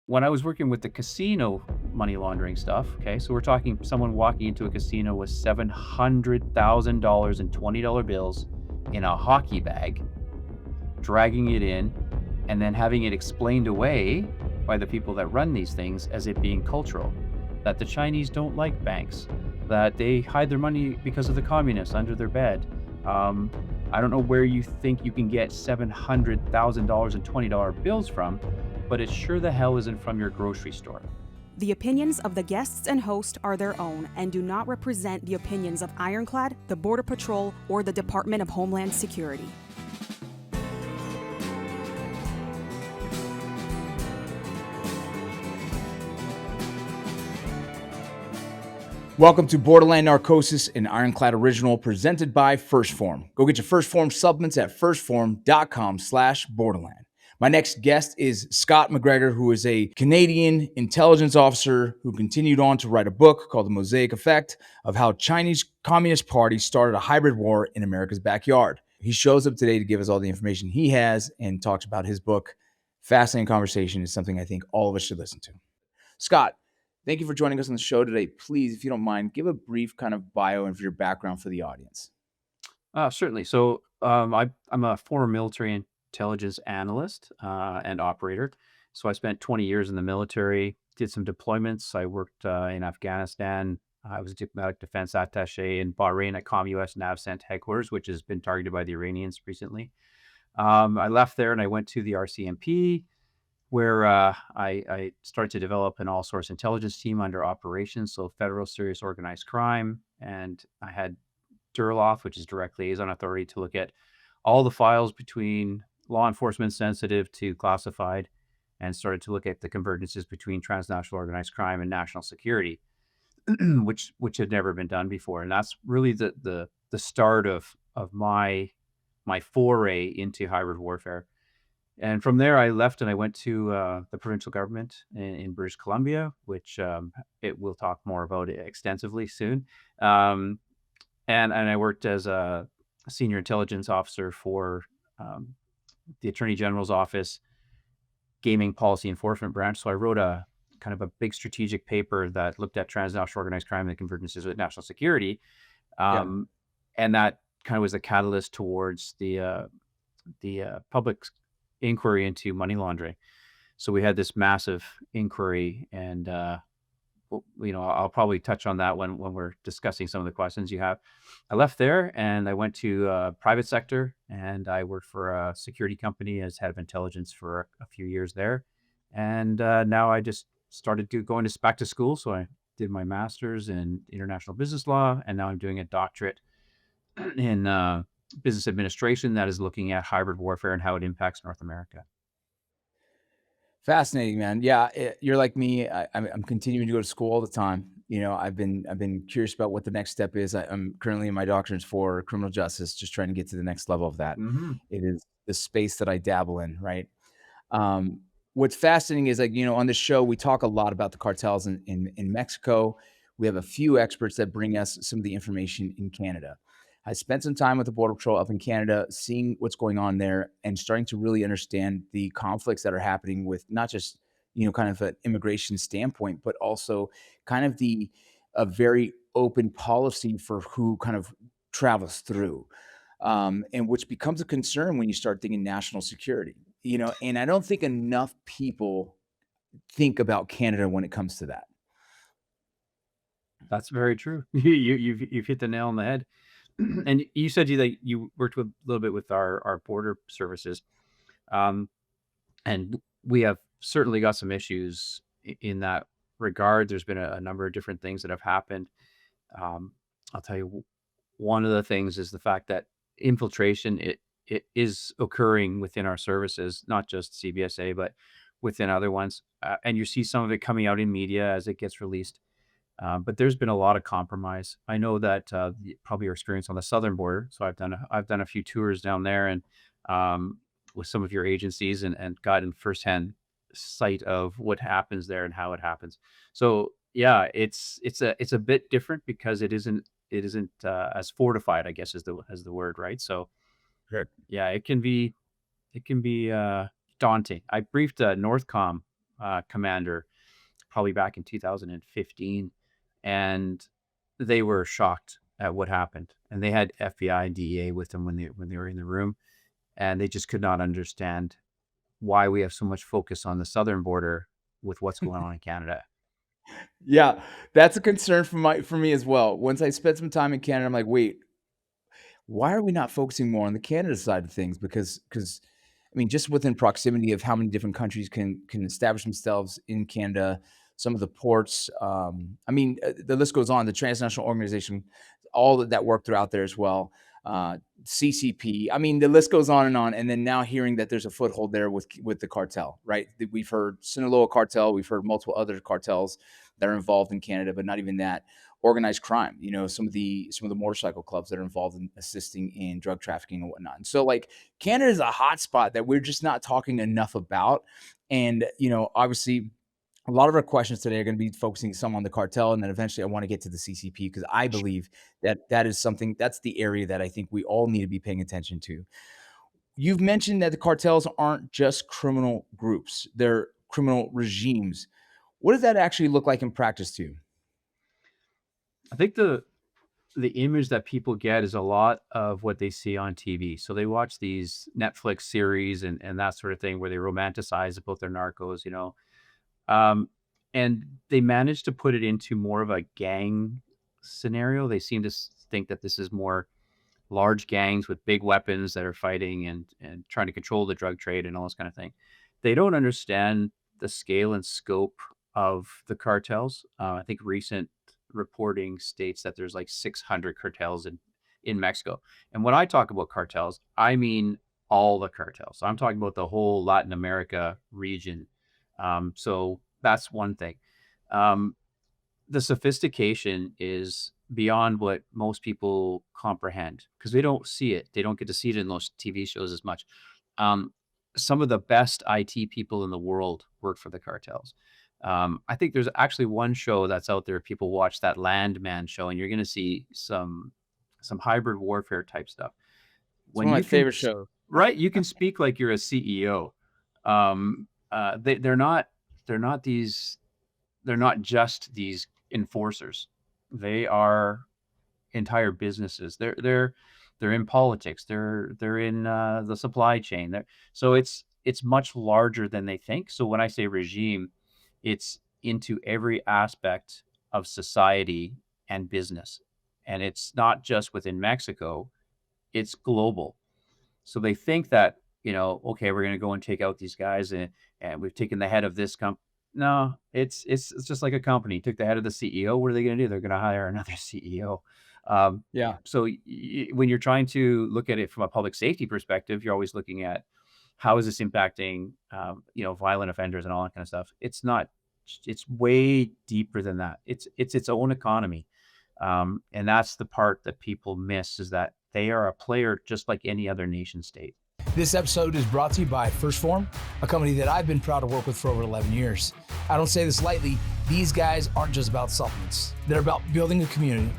when I was working with the casino money laundering stuff, okay, so we're talking someone walking into a casino with $700,000 in $20 bills in a hockey bag, dragging it in, and then having it explained away by the people that run these things as it being cultural. That the Chinese don't like banks, that they hide their money because of the communists under their bed. Um, I don't know where you think you can get $700,000 in $20 bills from, but it sure the hell isn't from your grocery store. The opinions of the guests and host are their own and do not represent the opinions of Ironclad, the Border Patrol, or the Department of Homeland Security. Welcome to Borderland Narcosis, an Ironclad original presented by Phorm. Go get your Phorm supplements at firstform.com/borderland. My next guest is Scott McGregor, who is a Canadian intelligence officer who continued on to write a book called The Mosaic Effect of How Chinese Communist Party Started a Hybrid War in America's Backyard. He shows up today to give us all the information he has and talks about his book. Fascinating conversation. Is something I think all of us should listen to. Scott, thank you for joining us on the show today. Please, if you don't mind, give a brief kind of bio and for your background for the audience. Certainly. So I'm a former military intelligence analyst and operator. So I spent 20 years in the military, did some deployments. I worked in Afghanistan. I was a diplomatic defense attaché in Bahrain at ComUS NavCent headquarters, which has been targeted by the Iranians recently. I left there and I went to the RCMP, where I started to develop an all-source intelligence team under operations, so federal serious organized crime. And I had DURLOF, which is direct liaison authority, to look at all the files between law enforcement sensitive to classified, and started to look at the convergences between transnational organized crime and national security, which had never been done before. And that's really the start of my foray into hybrid warfare. And from there, I left and I went to the provincial government in British Columbia, which we'll talk more about it extensively soon. And I worked as a senior intelligence officer for the Attorney General's office, gaming policy enforcement branch. So I wrote a kind of a big strategic paper that looked at transnational organized crime and the convergences with national security. And that kind of was a catalyst towards the public inquiry into money laundering. So we had this massive inquiry, and I'll probably touch on that when we're discussing some of the questions you have. I left there and I went to private sector, and I worked for a security company as head of intelligence for a few years there. And now I just started going back to school. So I did my master's in international business law, and now I'm doing a doctorate in business administration that is looking at hybrid warfare and how it impacts North America. Fascinating, man. Yeah, you're like me. I'm continuing to go to school all the time. You know, I've been curious about what the next step is. I'm currently in my doctorate for criminal justice, just trying to get to the next level of that. Mm-hmm. It is the space that I dabble in, right? What's fascinating is, like, on this show, we talk a lot about the cartels in Mexico. We have a few experts that bring us some of the information in Canada. I spent some time with the Border Patrol up in Canada, seeing what's going on there and starting to really understand the conflicts that are happening with not just, kind of an immigration standpoint, but also kind of a very open policy for who kind of travels through, and which becomes a concern when you start thinking national security, and I don't think enough people think about Canada when it comes to that. That's very true. You've hit the nail on the head. And you said you worked a little bit with our border services, and we have certainly got some issues in that regard. There's been a number of different things that have happened. I'll tell you, one of the things is the fact that infiltration it is occurring within our services, not just CBSA, but within other ones, and you see some of it coming out in media as it gets released. But there's been a lot of compromise. I know that probably your experience on the southern border. So I've done a few tours down there, and with some of your agencies, and gotten firsthand sight of what happens there and how it happens. So yeah, it's a bit different because it isn't as fortified, I guess, is the word, right? So Sure. yeah, it can be daunting. I briefed Northcom commander, probably back in 2015, and they were shocked at what happened. And they had FBI and DEA with them when they were in the room, and they just could not understand why we have so much focus on the southern border with what's going on in Canada. Yeah, that's a concern for me as well. Once I spent some time in Canada, I'm like, wait, why are we not focusing more on the Canada side of things? Because I mean, just within proximity of how many different countries can establish themselves in Canada, some of the ports. I mean, the list goes on. The Transnational Organization, all that work throughout there as well. CCP. I mean, the list goes on and on. And then now hearing that there's a foothold there with the cartel, right? We've heard Sinaloa cartel. We've heard multiple other cartels that are involved in Canada, but not even that. Organized crime, some of the motorcycle clubs that are involved in assisting in drug trafficking and whatnot. And so like Canada is a hot spot that we're just not talking enough about. And obviously a lot of our questions today are going to be focusing some on the cartel, and then eventually I want to get to the CCP, because I believe that is something, that's the area that I think we all need to be paying attention to. You've mentioned that the cartels aren't just criminal groups, they're criminal regimes. What does that actually look like in practice to you? I think the image that people get is a lot of what they see on TV. So they watch these Netflix series and that sort of thing where they romanticize about their narcos, um, and they manage to put it into more of a gang scenario. They seem to think that this is more large gangs with big weapons that are fighting and trying to control the drug trade and all this kind of thing. They don't understand the scale and scope of the cartels. I think recent reporting states that there's like 600 cartels in Mexico. And when I talk about cartels, I mean all the cartels. I'm talking about the whole Latin America region. So that's one thing. Um, the sophistication is beyond what most people comprehend because they don't see it. They don't get to see it in those TV shows as much. Um, some of the best IT people in the world work for the cartels. I think there's actually one show that's out there. People watch that Landman show, and you're going to see some hybrid warfare type stuff. It's one When of my you can, favorite shows. right, you can speak like you're a CEO. They're not these they're not just these enforcers. They are entire businesses. They're in politics. They're in the supply chain. So it's much larger than they think. So when I say regime, it's into every aspect of society and business, and it's not just within Mexico. It's global. So they think that, okay, we're going to go and take out these guys and we've taken the head of this company. No, it's just like a company. Took the head of the CEO. What are they going to do? They're going to hire another CEO. Um, Yeah. so when you're trying to look at it from a public safety perspective, you're always looking at how is this impacting, violent offenders and all that kind of stuff. It's not. It's way deeper than that. It's its own economy. And that's the part that people miss, is that they are a player just like any other nation state. This episode is brought to you by Phorm, a company that I've been proud to work with for over 11 years. I don't say this lightly. These guys aren't just about supplements. They're about building a community,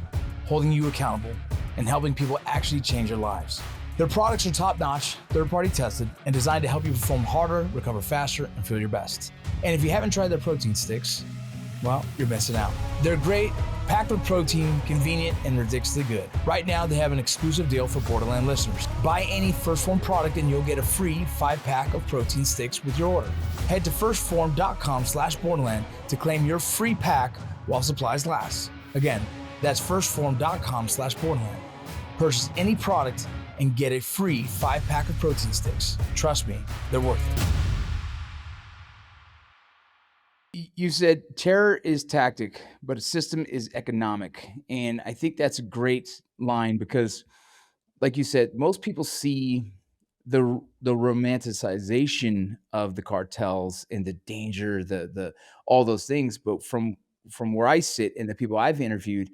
holding you accountable, and helping people actually change their lives. Their products are top-notch, third-party tested, and designed to help you perform harder, recover faster, and feel your best. And if you haven't tried their protein sticks, well, you're missing out. They're great, packed with protein, convenient, and ridiculously good. Right now, they have an exclusive deal for Borderland listeners. Buy any Phorm product and you'll get a free 5-pack of protein sticks with your order. Head to firstform.com/Borderland to claim your free pack while supplies last. Again, that's firstform.com/Borderland. Purchase any product and get a free 5-pack of protein sticks. Trust me, they're worth it. You said terror is tactic, but a system is economic. And I think that's a great line because, like you said, most people see the romanticization of the cartels and the danger, the all those things. But from where I sit and the people I've interviewed,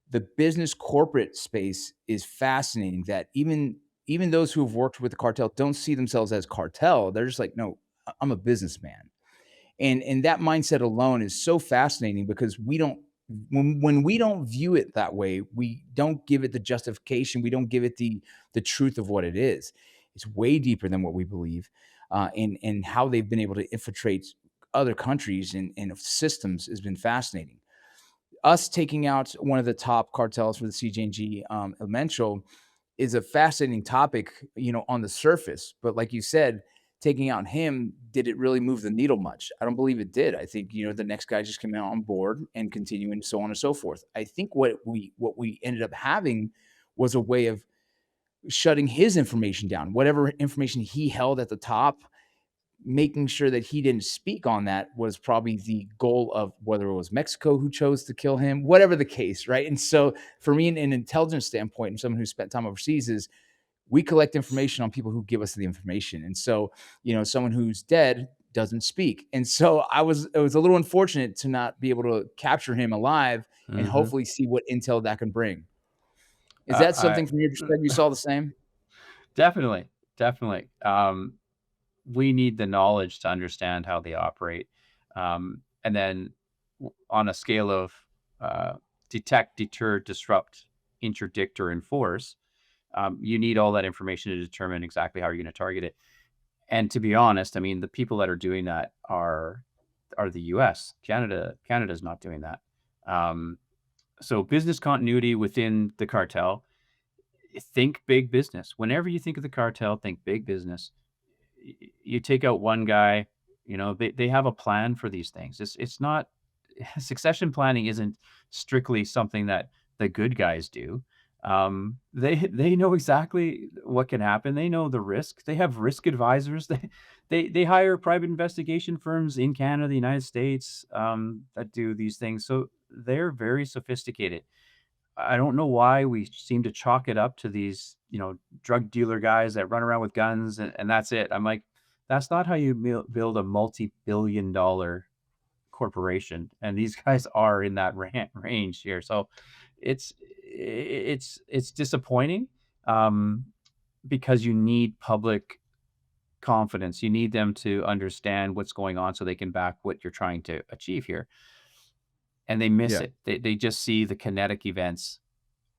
the business corporate space is fascinating. That even those who have worked with the cartel don't see themselves as cartel. They're just like, no, I'm a businessman. And that mindset alone is so fascinating because we don't when we don't view it that way, we don't give it the justification, we don't give it the truth of what it is. It's way deeper than what we believe, and how they've been able to infiltrate other countries and systems has been fascinating. Us taking out one of the top cartels for the CJNG elemental is a fascinating topic, on the surface. But like you said, taking out him, did it really move the needle much? I don't believe it did. I think, the next guy just came out on board and continuing so on and so forth. I think what we ended up having was a way of shutting his information down, whatever information he held at the top, making sure that he didn't speak on that was probably the goal of whether it was Mexico who chose to kill him, whatever the case, right? And so for me, in an intelligence standpoint, and someone who spent time overseas, is we collect information on people who give us the information. And so, someone who's dead doesn't speak. And so it was a little unfortunate to not be able to capture him alive and Hmm. hopefully see what intel that can bring. Is that I something from your perspective you saw the same? definitely, definitely. We need the knowledge to understand how they operate, and then on a scale of detect, deter, disrupt, interdict, or enforce. You need all that information to determine exactly how you're going to target it. And to be honest, I mean, the people that are doing that are the U.S. Canada's not doing that. Um, so business continuity within the cartel. Think big business. Whenever you think of the cartel, think big business. You take out one guy, they have a plan for these things. It's not succession planning isn't strictly something that the good guys do. They know exactly what can happen. They know the risk. They have risk advisors. They hire private investigation firms in Canada, the United States, that do these things. So they're very sophisticated. I don't know why we seem to chalk it up to these, drug dealer guys that run around with guns and that's it. I'm like, that's not how you build a multi-billion-dollar corporation. And these guys are in that range here. So it's disappointing, um, because you need public confidence. You need them to understand what's going on so they can back what you're trying to achieve here. And they miss Yeah. it. They just see the kinetic events.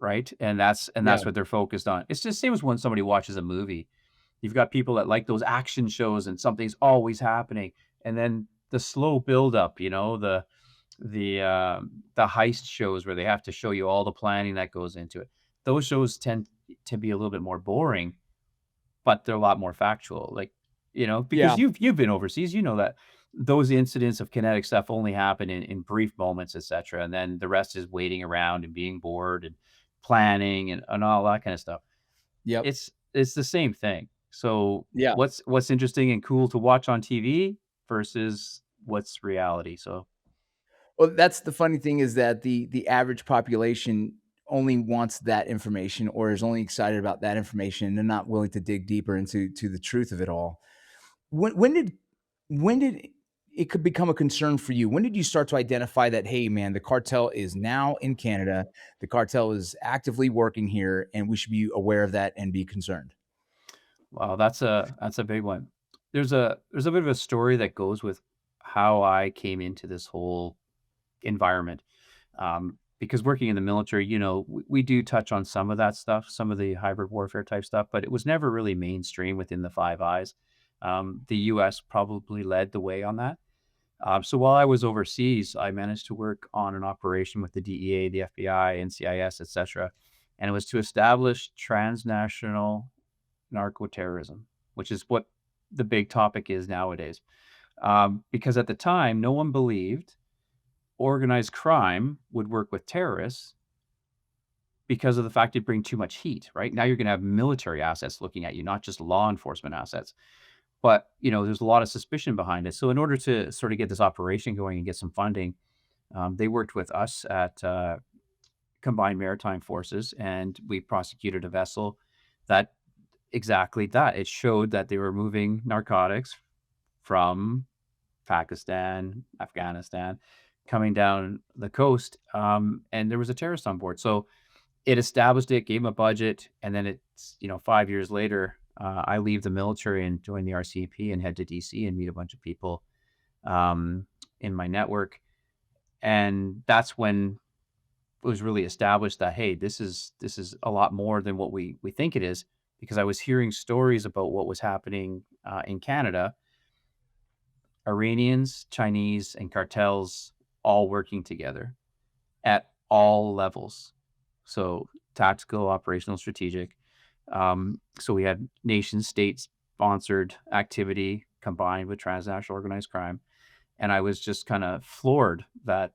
Right? Yeah. That's what they're focused on. It's just same as when somebody watches a movie. You've got people that like those action shows and something's always happening, and then the slow buildup, the heist shows where they have to show you all the planning that goes into it. Those shows tend to be a little bit more boring, but they're a lot more factual. Like, because Yeah. you've been overseas, you know that those incidents of kinetic stuff only happen in brief moments, etc. And then the rest is waiting around and being bored and planning and all that kind of stuff. Yep. It's the same thing. So Yeah. what's interesting and cool to watch on TV versus what's reality. So Well, that's the funny thing, is that the average population only wants that information, or is only excited about that information, and they're not willing to dig deeper into the truth of it all. When did it could become a concern for you? When did you start to identify that, hey man, the cartel is now in Canada, the cartel is actively working here, and we should be aware of that and be concerned? wow, that's a big one. There's a bit of a story that goes with how I came into this whole environment. Because working in the military, we do touch on some of that stuff, some of the hybrid warfare type stuff, but it was never really mainstream within the Five Eyes. The U.S. probably led the way on that. So while I was overseas, I managed to work on an operation with the DEA, the FBI, NCIS, etc., and it was to establish transnational narco-terrorism, which is what the big topic is nowadays. Because at the time, no one believed organized crime would work with terrorists because of the fact it bring too much heat, right? Now you're going to have military assets looking at you, not just law enforcement assets. But, there's a lot of suspicion behind it. So in order to sort of get this operation going and get some funding, they worked with us at Combined Maritime Forces, and we prosecuted a vessel that exactly that. It showed that they were moving narcotics from Pakistan, Afghanistan, coming down the coast, and there was a terrorist on board. So it established it, gave them a budget, and then it's 5 years later, I leave the military and join the RCMP and head to DC and meet a bunch of people in my network, and that's when it was really established that hey, this is a lot more than what we think it is, because I was hearing stories about what was happening in Canada Iranians, Chinese, and cartels all working together at all levels. So tactical, operational, strategic. So we had nation state sponsored activity combined with transnational organized crime. And I was just kind of floored that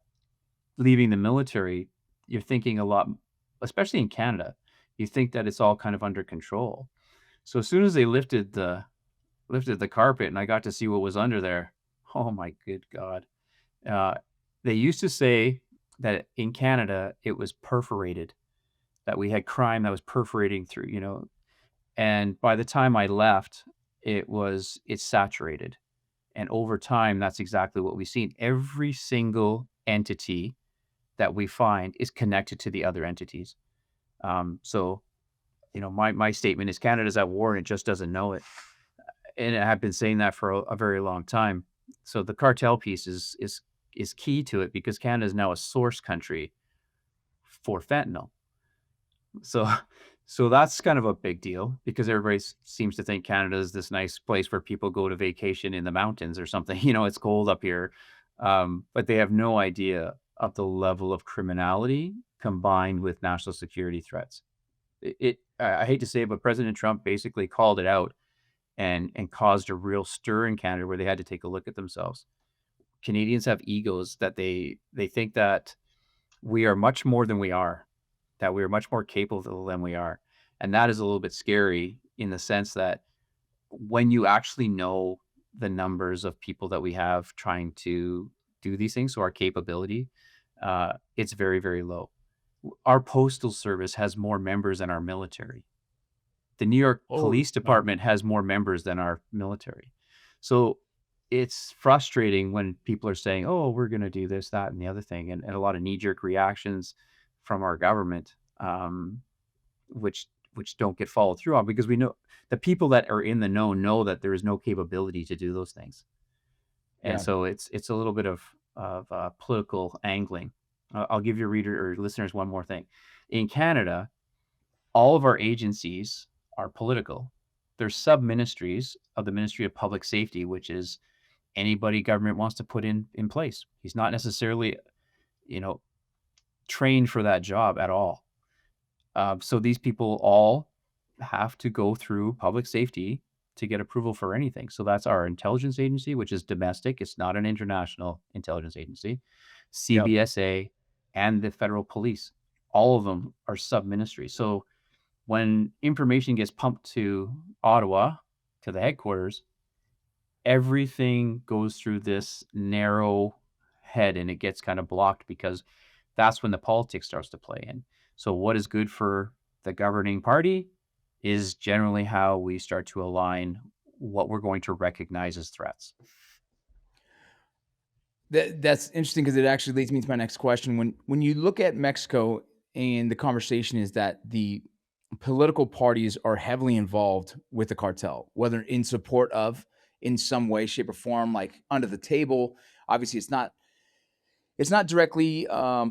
leaving the military, you're thinking a lot, especially in Canada, you think that it's all kind of under control. So as soon as they lifted the carpet and I got to see what was under there, oh my good God. Uh, they used to say that in Canada it was perforated, that we had crime that was perforating through, and by the time I left, it's saturated. And over time, that's exactly what we've seen. Every single entity that we find is connected to the other entities. So, my statement is Canada's at war and it just doesn't know it. And I have been saying that for a very long time. So the cartel piece is key to it because Canada is now a source country for fentanyl. So so that's kind of a big deal because everybody seems to think Canada is this nice place where people go to vacation in the mountains or something. It's cold up here, but they have no idea of the level of criminality combined with national security threats. I hate to say it, but President Trump basically called it out and caused a real stir in Canada where they had to take a look at themselves. Canadians have egos that they think that we are much more than we are, that we are much more capable than we are. And that is a little bit scary in the sense that when you actually know the numbers of people that we have trying to do these things, so our capability, it's very, very low. Our postal service has more members than our military. The New York Police Department has more members than our military. So it's frustrating when people are saying, oh, we're going to do this, that, and the other thing. And a lot of knee-jerk reactions from our government, which don't get followed through on because we know the people that are in the know that there is no capability to do those things. And Yeah. so it's a little bit of political angling. I'll give your reader or listeners one more thing. In Canada, all of our agencies are political. They're sub-ministries of the Ministry of Public Safety, which is anybody government wants to put in place. He's not necessarily, trained for that job at all. So these people all have to go through public safety to get approval for anything. So that's our intelligence agency, which is domestic. It's not an international intelligence agency. CBSA and the federal police, all of them are sub-ministries. So when information gets pumped to Ottawa, to the headquarters, everything goes through this narrow head and it gets kind of blocked because that's when the politics starts to play in. So what is good for the governing party is generally how we start to align what we're going to recognize as threats. That's interesting because it actually leads me to my next question. When you look at Mexico and the conversation is that the political parties are heavily involved with the cartel, whether in support of, in some way, shape, or form, like under the table. Obviously, it's not directly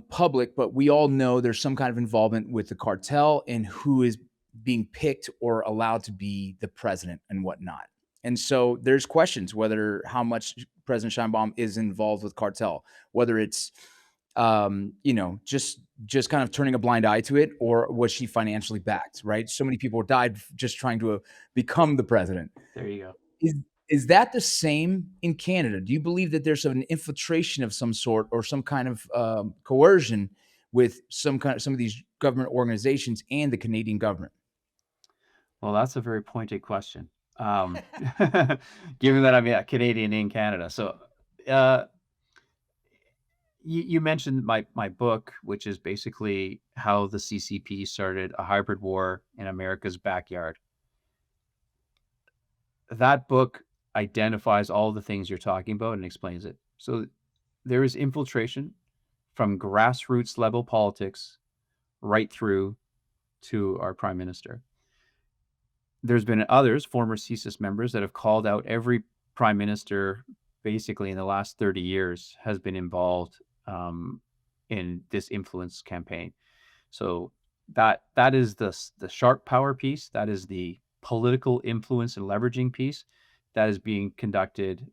public, but we all know there's some kind of involvement with the cartel and who is being picked or allowed to be the president and whatnot. And so there's questions whether how much President Sheinbaum is involved with cartel, whether it's just kind of turning a blind eye to it, or was she financially backed, right? So many people died just trying to become the president. There you go. Is that the same in Canada? Do you believe that there's an infiltration of some sort or some kind of coercion with some of these government organizations and the Canadian government? Well, that's a very pointed question. Given that I'm a Canadian in Canada. So you mentioned my book, which is basically how the CCP started a hybrid war in America's backyard. That book identifies all the things you're talking about and explains it. So there is infiltration from grassroots level politics right through to our prime minister. There's been others, former CSIS members, that have called out every prime minister basically in the last 30 years has been involved in this influence campaign. So that is the sharp power piece. That is the political influence and leveraging piece that is being conducted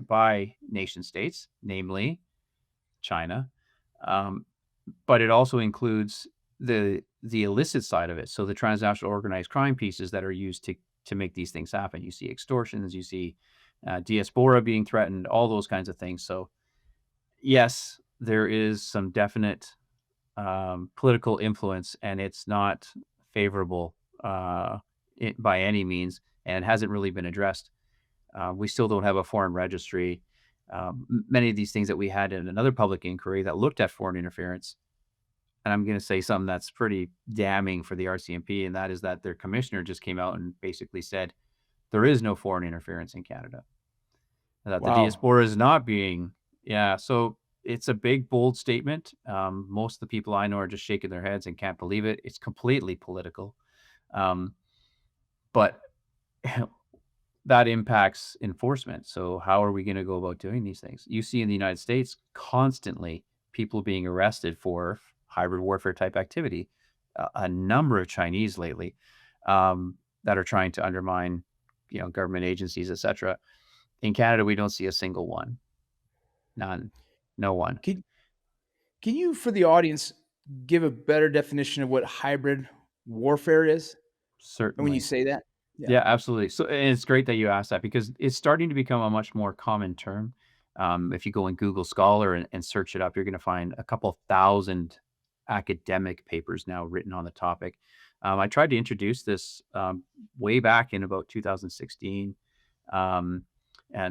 by nation states, namely China. Um, but it also includes the illicit side of it. So the transnational organized crime pieces that are used to make these things happen. You see extortions, you see diaspora being threatened, all those kinds of things. So yes, there is some definite political influence, and it's not favorable by any means, and hasn't really been addressed. We still don't have a foreign registry. Many of these things that we had in another public inquiry that looked at foreign interference, and I'm going to say something that's pretty damning for the RCMP, and that is that their commissioner just came out and basically said there is no foreign interference in Canada. That the Wow. diaspora is not being, yeah. So it's a big, bold statement. Most of the people I know are just shaking their heads and can't believe it. It's completely political. Um, but that impacts enforcement. So how are we going to go about doing these things? You see in the United States constantly people being arrested for hybrid warfare type activity. A number of Chinese lately that are trying to undermine, government agencies, etc. In Canada, we don't see a single one. None. No one. Can you, for the audience, give a better definition of what hybrid warfare is? And when you Certainly. say that, Yeah, absolutely. So and it's great that you asked that because it's starting to become a much more common term. If you go in Google Scholar and search it up, you're going to find a couple thousand academic papers now written on the topic. I tried to introduce this way back in about 2016, and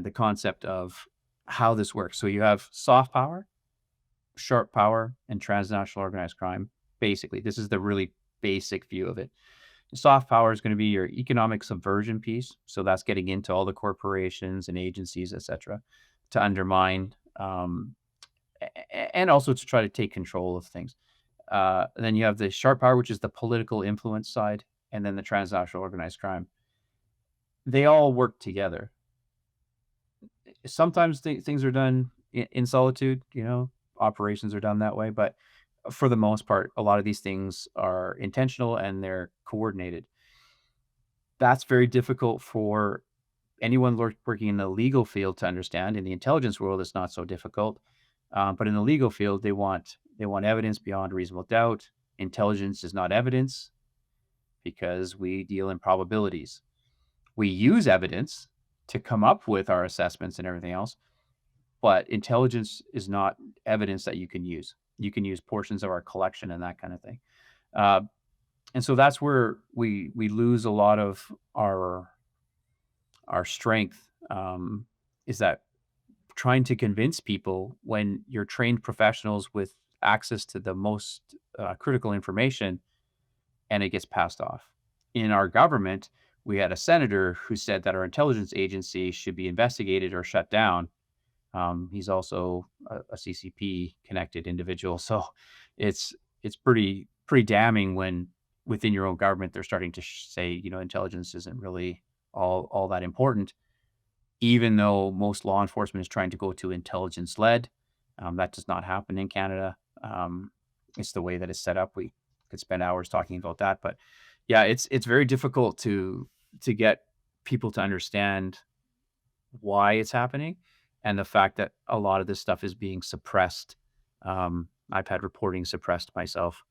the concept of how this works. So you have soft power, sharp power, and transnational organized crime. Basically, this is the really basic view of it. Soft power is going to be your economic subversion piece. So that's getting into all the corporations and agencies, et cetera, to undermine and also to try to take control of things. Then you have the sharp power, which is the political influence side, and then the transnational organized crime. They all work together. Sometimes things are done in solitude, operations are done that way, but for the most part, a lot of these things are intentional and they're coordinated. That's very difficult for anyone working in the legal field to understand. In the intelligence world, it's not so difficult, but in the legal field, they want evidence beyond reasonable doubt. Intelligence is not evidence because we deal in probabilities. We use evidence to come up with our assessments and everything else, but intelligence is not evidence that you can use. You can use portions of our collection and that kind of thing. And so that's where we lose a lot of our strength, is that trying to convince people when you're trained professionals with access to the most critical information and it gets passed off. In our government, we had a senator who said that our intelligence agency should be investigated or shut down. He's also a CCP connected individual. So it's pretty damning when within your own government, they're starting to say, intelligence isn't really all that important, even though most law enforcement is trying to go to intelligence led. That does not happen in Canada. It's the way that it's set up. We could spend hours talking about that, but yeah, it's very difficult to get people to understand why it's happening and the fact that a lot of this stuff is being suppressed. I've had reporting suppressed myself.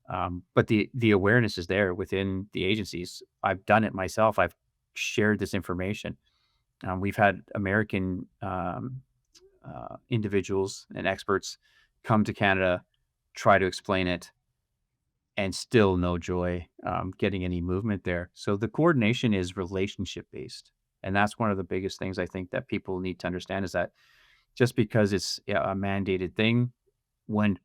But the awareness is there within the agencies. I've done it myself. I've shared this information. We've had American individuals and experts come to Canada, try to explain it, and still no joy getting any movement there. So the coordination is relationship based. And that's one of the biggest things I think that people need to understand is that just because it's a mandated thing, when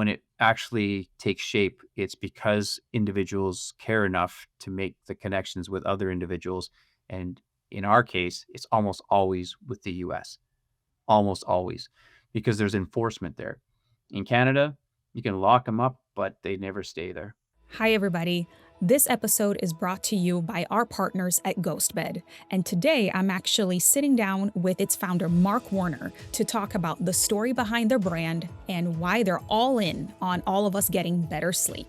it actually takes shape, it's because individuals care enough to make the connections with other individuals. And in our case, it's almost always with the US, almost always, because there's enforcement there. In Canada, you can lock them up, but they never stay there. Hi, everybody. This episode is brought to you by our partners at GHOSTBED. And today I'm actually sitting down with its founder, Mark Warner, to talk about the story behind their brand and why they're all in on all of us getting better sleep.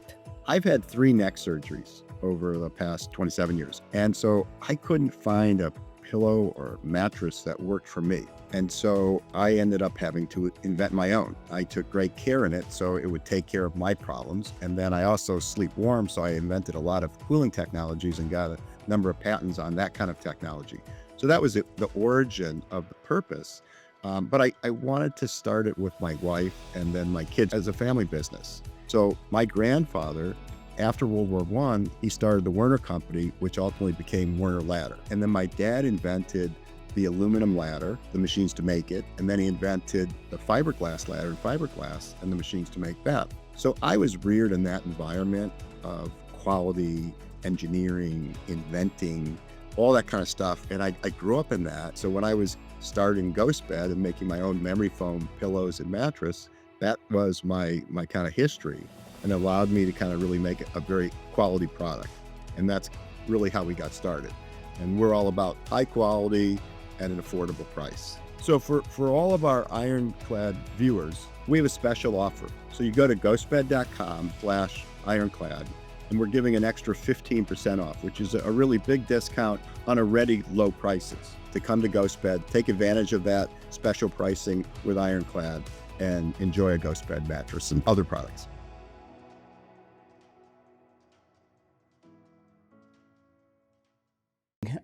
I've had 3 neck surgeries over the past 27 years. And so I couldn't find a pillow or mattress that worked for me. And so I ended up having to invent my own. I took great care in it so it would take care of my problems. And then I also sleep warm, so I invented a lot of cooling technologies and got a number of patents on that kind of technology. So that was the origin of the purpose. But I wanted to start it with my wife and then my kids as a family business. So my grandfather, after World War I, he started the Werner Company, which ultimately became Werner Ladder. And then my dad invented the aluminum ladder, the machines to make it, and then he invented the fiberglass ladder and fiberglass and the machines to make that. So I was reared in that environment of quality, engineering, inventing, all that kind of stuff. And I grew up in that. So when I was starting GHOSTBED and making my own memory foam pillows and mattress, that was my kind of history, and allowed me to kind of really make a very quality product. And that's really how we got started. And we're all about high quality at an affordable price. So for all of our Ironclad viewers, we have a special offer. So you go to ghostbed.com/ironclad, and we're giving an extra 15% off, which is a really big discount on already low prices. To come to GHOSTBED, take advantage of that special pricing with Ironclad, and enjoy a GHOSTBED mattress and other products.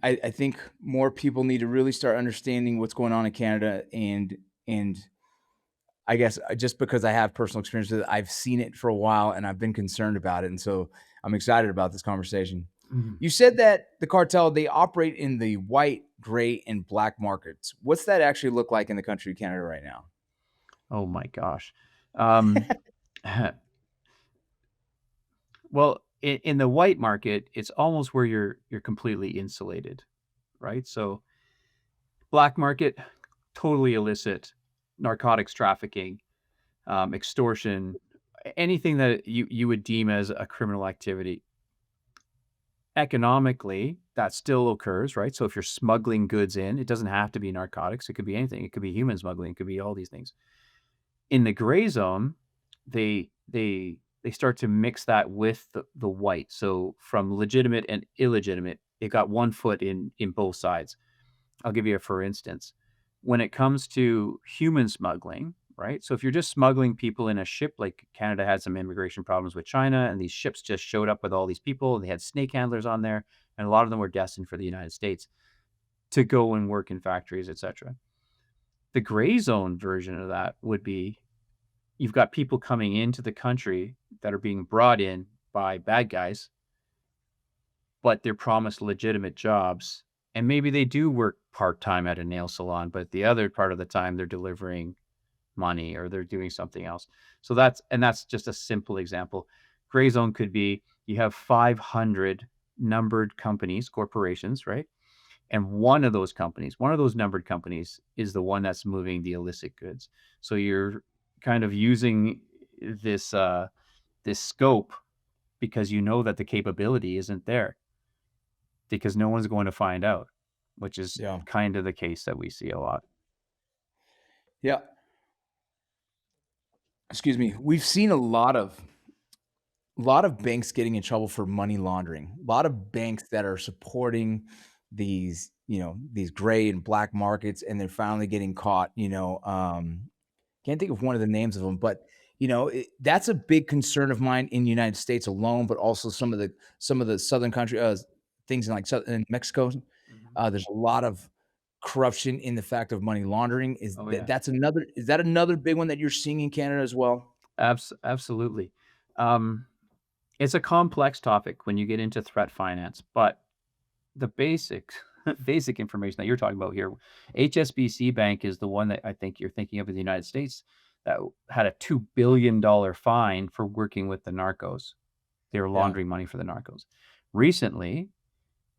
I think more people need to really start understanding what's going on in Canada, and I guess just because I have personal experience with it, I've seen it for a while and I've been concerned about it, and so I'm excited about this conversation. Mhm. You said that the cartel, they operate in the white, gray, and black markets. What's that actually look like in the country of Canada right now? Oh my gosh. Um, well, in the white market, it's almost where you're completely insulated, right? So black market, totally illicit, narcotics trafficking, extortion, anything that you would deem as a criminal activity. Economically, that still occurs, right? So if you're smuggling goods in, it doesn't have to be narcotics. It could be anything. It could be human smuggling. It could be all these things. In the gray zone, they start to mix that with the white. So from legitimate and illegitimate, it got one foot in both sides. I'll give you a for instance. When it comes to human smuggling, right? So if you're just smuggling people in a ship, like Canada had some immigration problems with China, and these ships just showed up with all these people, and they had snake handlers on there, and a lot of them were destined for the United States to go and work in factories, etc. The gray zone version of that would be you've got people coming into the country that are being brought in by bad guys, but they're promised legitimate jobs. And maybe they do work part-time at a nail salon, but the other part of the time they're delivering money or they're doing something else. So that's just a simple example. Gray zone could be you have 500 numbered companies, corporations, right? And one of those companies, one of those numbered companies is the one that's moving the illicit goods. So you're kind of using this this scope because you know that the capability isn't there because no one's going to find out, which is Yeah. kind of the case that we see a lot. Yeah. Excuse me. We've seen a lot of banks getting in trouble for money laundering. A lot of banks that are supporting these, these gray and black markets, and they're finally getting caught. Can't think of one of the names of them, but that's a big concern of mine in the United States alone, but also some of the southern country things in in Mexico. There's a lot of corruption in the fact of money laundering. Oh yeah. Is that another big one that you're seeing in Canada as well? Absolutely. Um, it's a complex topic when you get into threat finance, but the basic basic information that you're talking about here, HSBC Bank is the one that I think you're thinking of in the United States that had a $2 billion fine for working with the narcos. They were Yeah. laundering money for the narcos. Recently,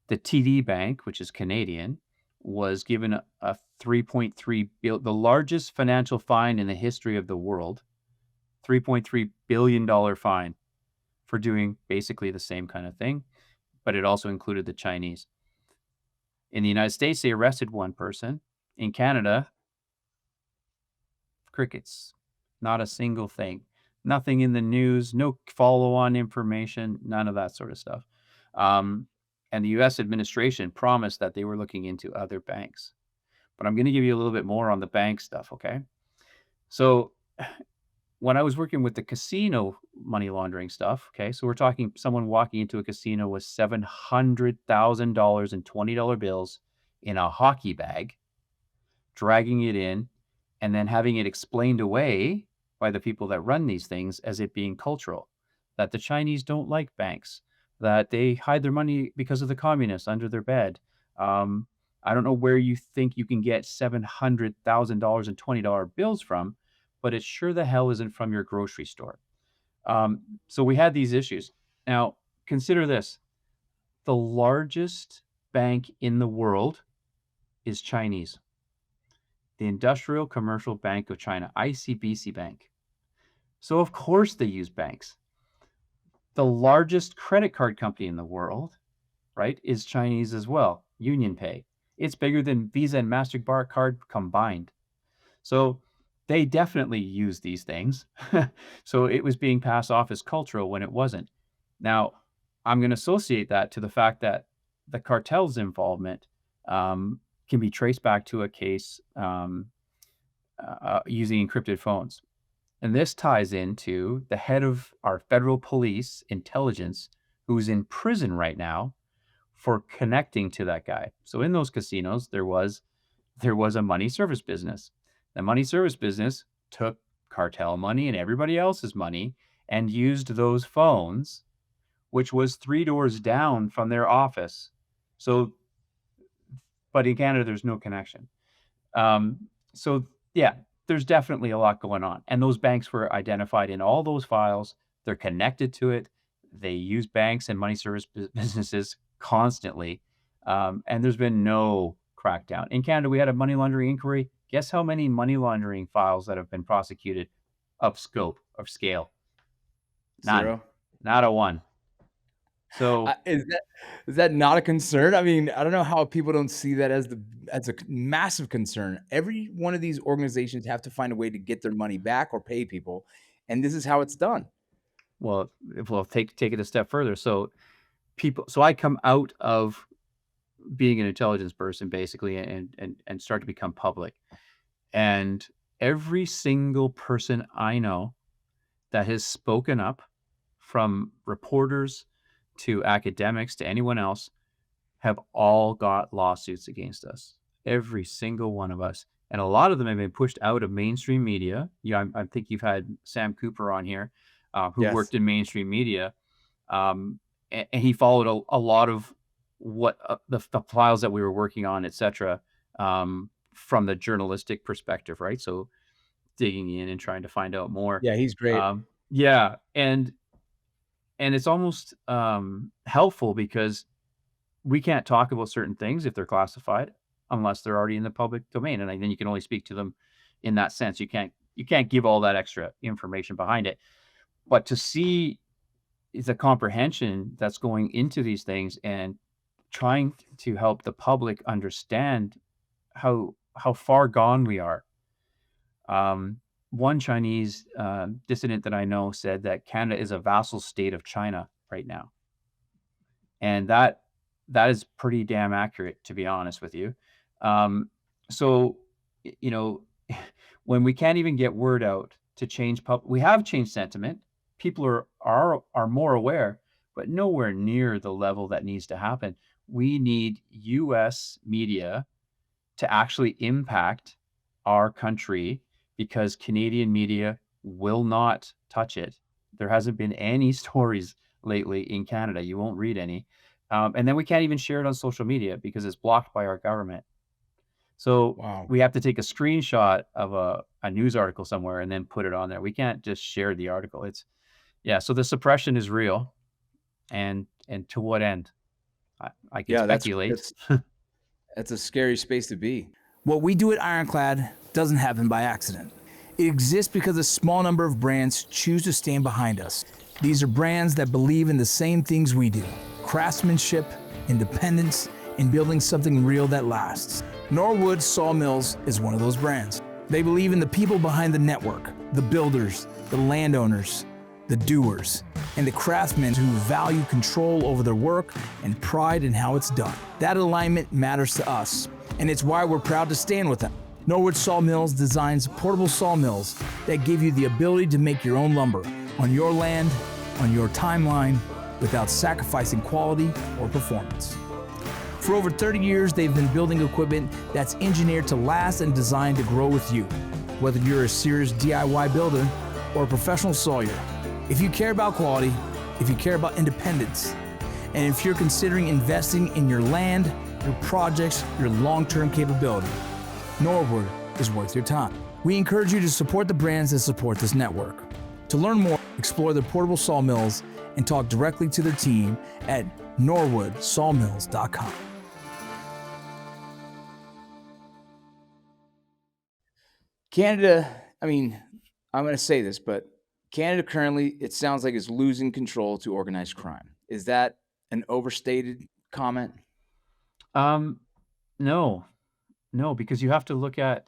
the TD Bank, which is Canadian, was given a 3.3 billion, the largest financial fine in the history of the world, $3.3 billion fine for doing basically the same kind of thing, but it also included the Chinese. In the United States, they arrested one person. In Canada, crickets. Not a single thing. Nothing in the news, no follow-on information, none of that sort of stuff. And the US administration promised that they were looking into other banks. But I'm going to give you a little bit more on the bank stuff, okay? So when I was working with the casino money laundering stuff, okay, so we're talking someone walking into a casino with $700,000 in $20 bills in a hockey bag, dragging it in, and then having it explained away by the people that run these things as it being cultural, that the Chinese don't like banks, that they hide their money because of the communists under their bed. Um, I don't know where you think you can get $700,000 in $20 bills from, but it sure the hell isn't from your grocery store. So we had these issues. Now, consider this. The largest bank in the world is Chinese. The Industrial Commercial Bank of China, ICBC Bank. So of course they use banks. The largest credit card company in the world, right, is Chinese as well, UnionPay. It's bigger than Visa and MasterCard card combined. So they definitely use these things. So it was being passed off as cultural when it wasn't. Now, I'm going to associate that to the fact that the cartel's involvement can be traced back to a case using encrypted phones. And this ties into the head of our federal police intelligence, who's in prison right now for connecting to that guy. So in those casinos, there was a money service business. The money service business took cartel money and everybody else's money and used those phones, which was 3 doors down from their office. So, but in Canada, there's no connection. So yeah, there's definitely a lot going on. And those banks were identified in all those files. They're connected to it. They use banks and money service businesses constantly. And there's been no crackdown. In Canada, we had a money laundering inquiry. Guess how many money laundering files that have been prosecuted of scope, of scale? None. 0. Not a one. So Is that not a concern? I mean, I don't know how people don't see that as a massive concern. Every one of these organizations have to find a way to get their money back or pay people, and this is how it's done. well, take it a step further. So I come out of being an intelligence person basically and start to become public. And every single person I know that has spoken up, from reporters to academics to anyone else, have all got lawsuits against us. Every single one of us. And a lot of them have been pushed out of mainstream media. Yeah, I think you've had Sam Cooper on here, who Yes. worked in mainstream media. And he followed a lot of what the files that we were working on, et cetera, from the journalistic perspective, right? So digging in and trying to find out more. Yeah, he's great. Yeah, and it's almost helpful because we can't talk about certain things if they're classified unless they're already in the public domain, and then you can only speak to them in that sense. You can't give all that extra information behind it. But to see the comprehension that's going into these things and trying to help the public understand how far gone we are. One Chinese dissident that I know said that Canada is a vassal state of China right now. And that is pretty damn accurate, to be honest with you. So, when we can't even get word out to change we have changed sentiment. People are more aware, but nowhere near the level that needs to happen. We need US media to actually impact our country, because Canadian media will not touch it. There hasn't been any stories lately in Canada. You won't read any. And then we can't even share it on social media because it's blocked by our government. So Wow. we have to take a screenshot of a news article somewhere and then put it on there. We can't just share the article. So the suppression is real. And to what end? I can speculate. That's a scary space to be. What we do at Ironclad doesn't happen by accident. It exists because a small number of brands choose to stand behind us. These are brands that believe in the same things we do: craftsmanship, independence, and building something real that lasts. Norwood Sawmills is one of those brands. They believe in the people behind the network, the builders, the landowners, the doers, and the craftsmen who value control over their work and pride in how it's done. That alignment matters to us, and it's why we're proud to stand with them. Norwood Sawmills designs portable sawmills that give you the ability to make your own lumber on your land, on your timeline, without sacrificing quality or performance. For over 30 years, they've been building equipment that's engineered to last and designed to grow with you. Whether you're a serious DIY builder or a professional sawyer, if you care about quality, if you care about independence, and if you're considering investing in your land, your projects, your long-term capability, Norwood is worth your time. We encourage you to support the brands that support this network. To learn more, explore their portable sawmills and talk directly to their team at norwoodsawmills.com. Canada, I mean, I'm going to say this, but Canada currently, it sounds like, is losing control to organized crime. Is that an overstated comment? No, because you have to look at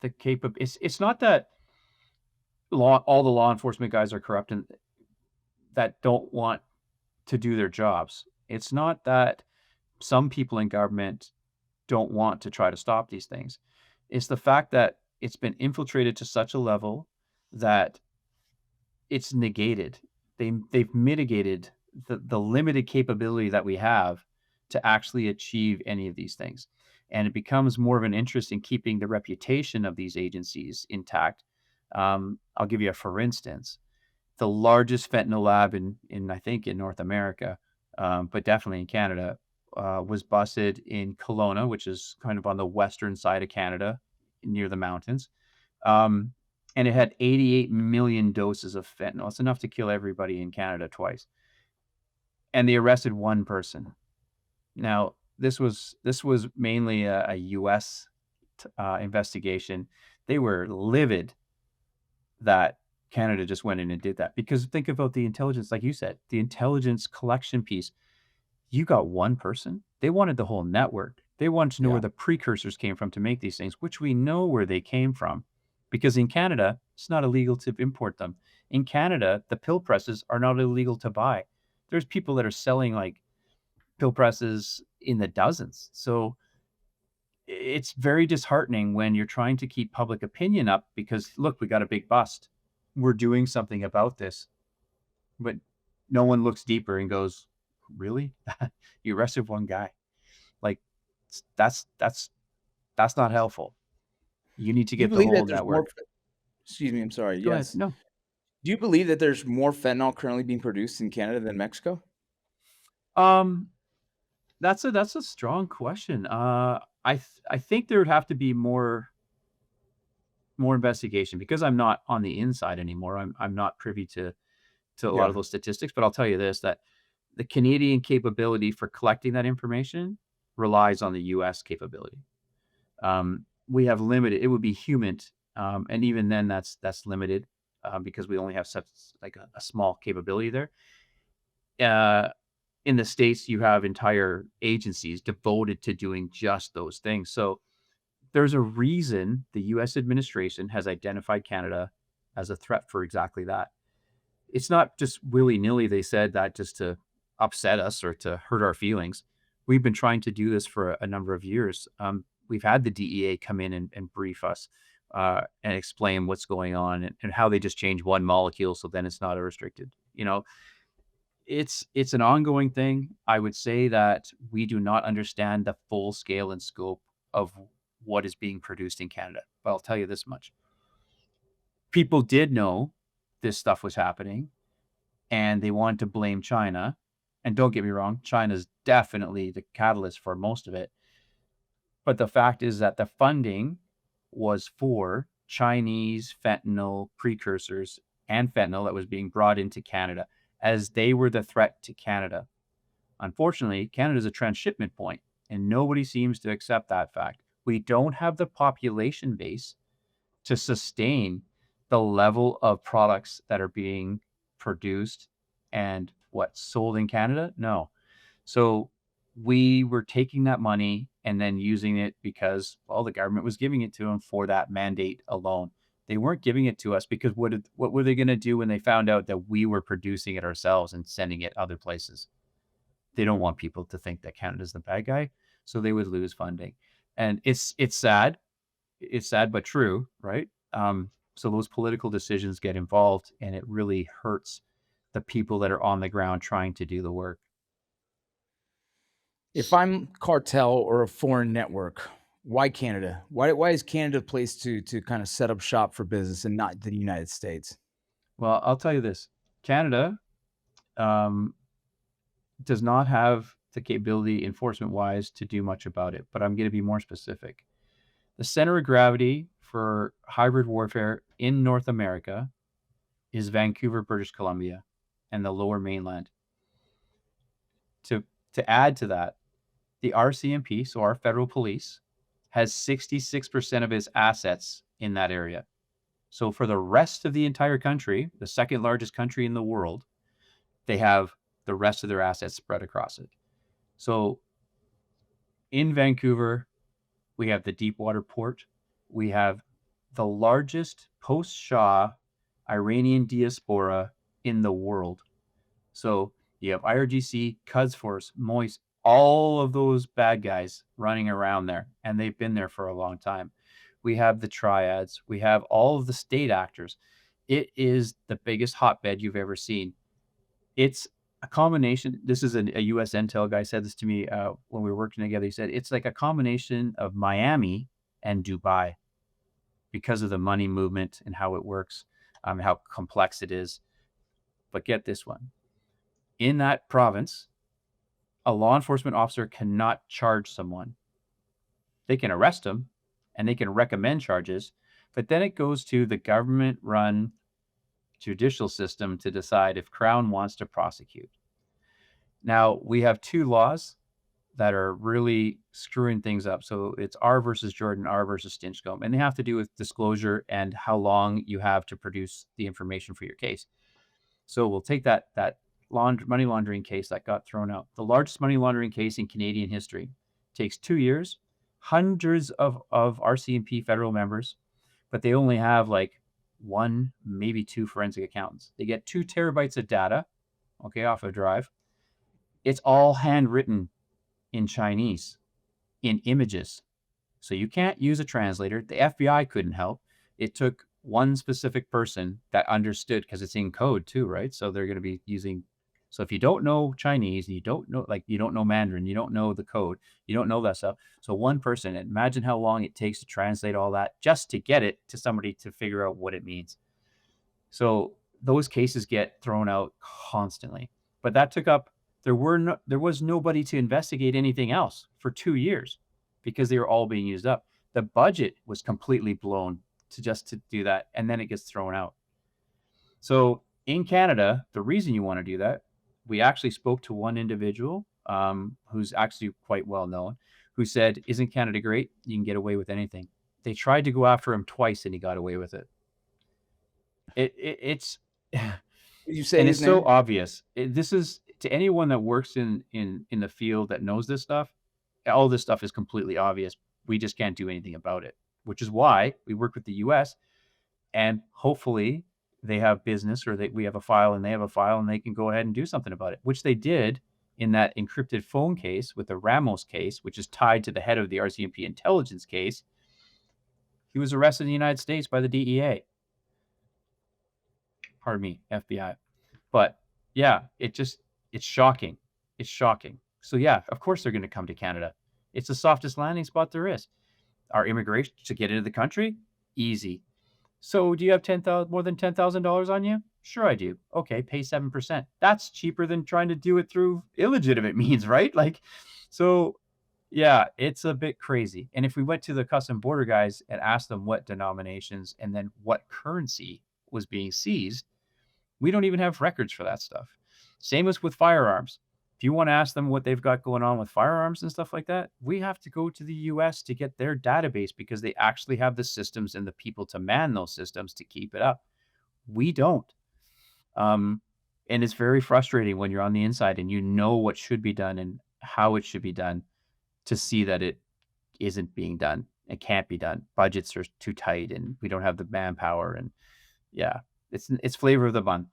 the It's not that all the law enforcement guys are corrupt and that don't want to do their jobs. It's not that some people in government don't want to try to stop these things. It's the fact that it's been infiltrated to such a level that it's negated. They've mitigated the limited capability that we have to actually achieve any of these things. And it becomes more of an interest in keeping the reputation of these agencies intact. I'll give you for instance, the largest fentanyl lab in I think in North America, but definitely in Canada, was busted in Kelowna, which is kind of on the western side of Canada, near the mountains. And it had 88 million doses of fentanyl. It's enough to kill everybody in Canada twice. And they arrested one person. Now, this was mainly a U.S. investigation. They were livid that Canada just went in and did that, because think about the intelligence, like you said, the intelligence collection piece. You got one person. They wanted the whole network. They wanted to know where the precursors came from to make these things, which we know where they came from, because in Canada, it's not illegal to import them. In Canada, the pill presses are not illegal to buy. There's people that are selling like pill presses in the dozens. So it's very disheartening when you're trying to keep public opinion up because, look, we got a big bust. We're doing something about this. But no one looks deeper and goes, really? You arrested one guy. Like, that's not helpful. You need to get the whole network. Excuse me, I'm sorry. Go Yes. ahead. No. Do you believe that there's more fentanyl currently being produced in Canada than Mexico? That's a strong question. I think there would have to be more investigation, because I'm not on the inside anymore. I'm not privy to a lot of those statistics, but I'll tell you this, that the Canadian capability for collecting that information relies on the US capability. We have limited, it would be human. And even then that's limited, because we only have such like a small capability there. In the States, you have entire agencies devoted to doing just those things. So there's a reason the US administration has identified Canada as a threat for exactly that. It's not just willy-nilly they said that just to upset us or to hurt our feelings. We've been trying to do this for a number of years. We've had the DEA come in and brief us and explain what's going on and how they just change one molecule so then it's not a restricted. It's an ongoing thing. I would say that we do not understand the full scale and scope of what is being produced in Canada. But I'll tell you this much. People did know this stuff was happening and they wanted to blame China. And don't get me wrong, China's definitely the catalyst for most of it. But the fact is that the funding was for Chinese fentanyl precursors and fentanyl that was being brought into Canada, as they were the threat to Canada. Unfortunately, Canada is a transshipment point, and nobody seems to accept that fact. We don't have the population base to sustain the level of products that are being produced and sold in Canada. No. So we were taking that money and then using it because, well, the government was giving it to them for that mandate alone. They weren't giving it to us because what were they going to do when they found out that we were producing it ourselves and sending it other places? They don't want people to think that Canada's the bad guy, so they would lose funding. And it's sad. It's sad but true, right? So those political decisions get involved, and it really hurts the people that are on the ground trying to do the work. If I'm Cartel or a foreign network, why Canada? Why is Canada a place to kind of set up shop for business and not the United States? Well, I'll tell you this: Canada does not have the capability, enforcement-wise, to do much about it. But I'm going to be more specific. The center of gravity for hybrid warfare in North America is Vancouver, British Columbia, and the Lower Mainland. To add to that, the RCMP, so our federal police, has 66% of its assets in that area. So for the rest of the entire country, the second largest country in the world, they have the rest of their assets spread across it. So in Vancouver, we have the Deepwater Port. We have the largest post-Shah Iranian diaspora in the world. So you have IRGC, Quds Force, Moist, all of those bad guys running around there, and they've been there for a long time. We have the triads. We have all of the state actors. It is the biggest hotbed you've ever seen. It's a combination. This is a U.S. Intel guy said this to me when we were working together. He said, it's like a combination of Miami and Dubai because of the money movement and how it works, how complex it is. But get this one. In that province, a law enforcement officer cannot charge someone. They can arrest them and they can recommend charges, but then it goes to the government-run judicial system to decide if Crown wants to prosecute. Now, we have two laws that are really screwing things up. So it's R versus Jordan, R versus Stinchcombe, and they have to do with disclosure and how long you have to produce the information for your case. So we'll take that money laundering case that got thrown out. The largest money laundering case in Canadian history. Takes 2 years, hundreds of RCMP federal members, but they only have like 1, maybe 2 forensic accountants. They get 2 terabytes of data, okay, off a drive. It's all handwritten in Chinese, in images. So you can't use a translator. The FBI couldn't help. It took one specific person that understood, because it's in code too, right? So they're going to be using. So if you don't know Chinese, and you don't know Mandarin, you don't know the code, you don't know that stuff. So one person, imagine how long it takes to translate all that just to get it to somebody to figure out what it means. So those cases get thrown out constantly. But that took up, there was nobody to investigate anything else for 2 years because they were all being used up. The budget was completely blown to do that, and then it gets thrown out. So in Canada, the reason you want to do that, we actually spoke to one individual who's actually quite well known, who said, isn't Canada great? You can get away with anything. They tried to go after him twice and he got away with it. It's You say and his it's so name? obvious. This is, to anyone that works in the field that knows this stuff, all this stuff is completely obvious. We just can't do anything about it, which is why we work with the US, and hopefully they have business, or we have a file and they have a file, and they can go ahead and do something about it, which they did in that encrypted phone case with the Ramos case, which is tied to the head of the RCMP intelligence case. He was arrested in the United States by the DEA. Pardon me, FBI. But yeah, it's shocking. It's shocking. So yeah, of course they're going to come to Canada. It's the softest landing spot there is. Our immigration to get into the country, easy. So do you have more than $10,000 on you? Sure I do. Okay, pay 7%. That's cheaper than trying to do it through illegitimate means, right? So yeah, it's a bit crazy. And if we went to the custom border guys and asked them what denominations and then what currency was being seized, we don't even have records for that stuff. Same as with firearms. If you want to ask them what they've got going on with firearms and stuff like that, we have to go to the US to get their database because they actually have the systems and the people to man those systems to keep it up. We don't. And it's very frustrating when you're on the inside and you know what should be done and how it should be done, to see that it isn't being done. It can't be done. Budgets are too tight, and we don't have the manpower. And yeah, it's flavor of the month.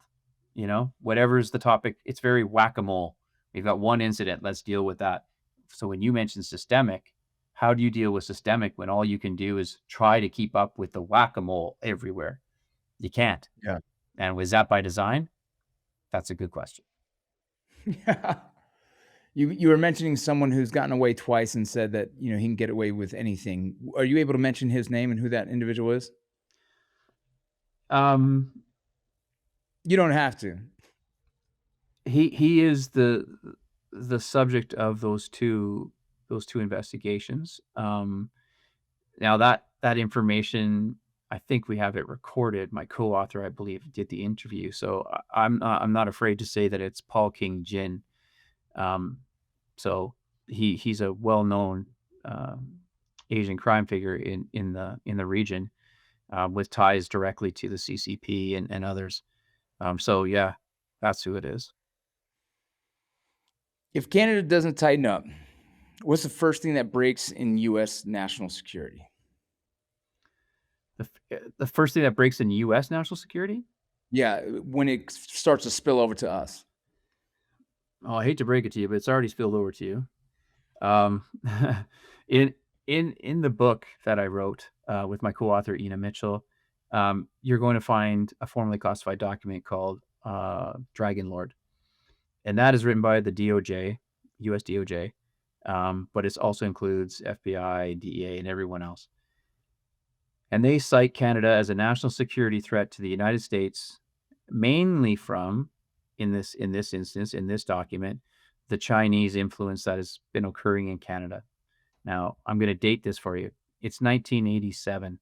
Whatever's the topic, it's very whack-a-mole. We've got one incident. Let's deal with that. So when you mention systemic, how do you deal with systemic when all you can do is try to keep up with the whack-a-mole everywhere? You can't. Yeah. And was that by design? That's a good question. Yeah. You were mentioning someone who's gotten away twice and said that, he can get away with anything. Are you able to mention his name and who that individual is? Um, You don't have to. he is the subject of those two investigations. Now that information, I think we have it recorded. My co-author, I believe, did the interview, so I'm not afraid to say that it's Paul King Jin. So he's a well-known Asian crime figure in the region, with ties directly to the CCP and others. So yeah, that's who it is. If Canada doesn't tighten up, what's the first thing that breaks in U.S. national security? The first thing that breaks in U.S. national security? Yeah, when it starts to spill over to us. Oh, I hate to break it to you, but it's already spilled over to you. Um, in the book that I wrote with my co-author Ina Mitchell, you're going to find a formerly classified document called Dragon Lord, and that is written by the DOJ, U.S. DOJ, but it also includes FBI, DEA, and everyone else. And they cite Canada as a national security threat to the United States, mainly from, in this instance, in this document, the Chinese influence that has been occurring in Canada. Now, I'm going to date this for you. It's 1987.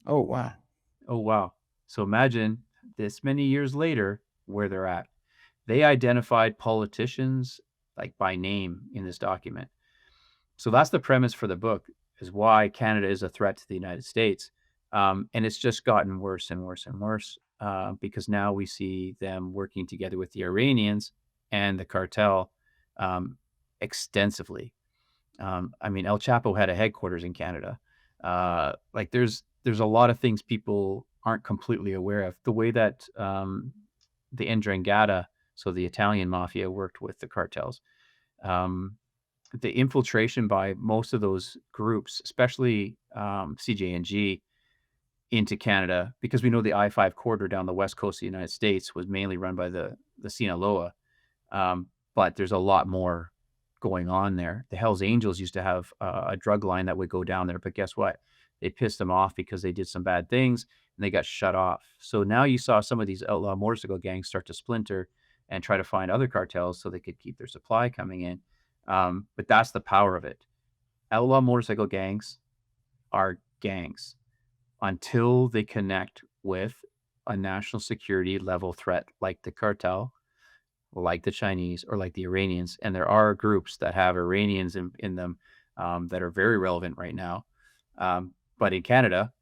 Oh, wow. Oh, wow. So imagine this many years later where they're at. They identified politicians like by name in this document. So that's the premise for the book, is why Canada is a threat to the United States. And it's just gotten worse and worse and worse, because now we see them working together with the Iranians and the cartel extensively. I mean, El Chapo had a headquarters in Canada. Like there's a lot of things people aren't completely aware of. The way that the Ndrangheta, so the Italian mafia, worked with the cartels. The infiltration by most of those groups, especially CJNG, into Canada, because we know the I-5 corridor down the west coast of the United States was mainly run by the Sinaloa, but there's a lot more going on there. The Hells Angels used to have a drug line that would go down there, but guess what? They pissed them off because they did some bad things and they got shut off. So now you saw some of these outlaw motorcycle gangs start to splinter and try to find other cartels so they could keep their supply coming in. But that's the power of it. Outlaw motorcycle gangs are gangs until they connect with a national security level threat like the cartel, like the Chinese, or like the Iranians. And there are groups that have Iranians in them that are very relevant right now. But in Canada,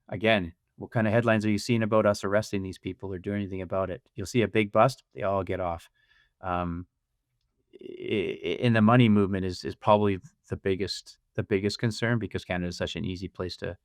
again, what kind of headlines are you seeing about us arresting these people or doing anything about it? You'll see a big bust, they all get off. In the money movement is probably the biggest concern, because Canada is such an easy place to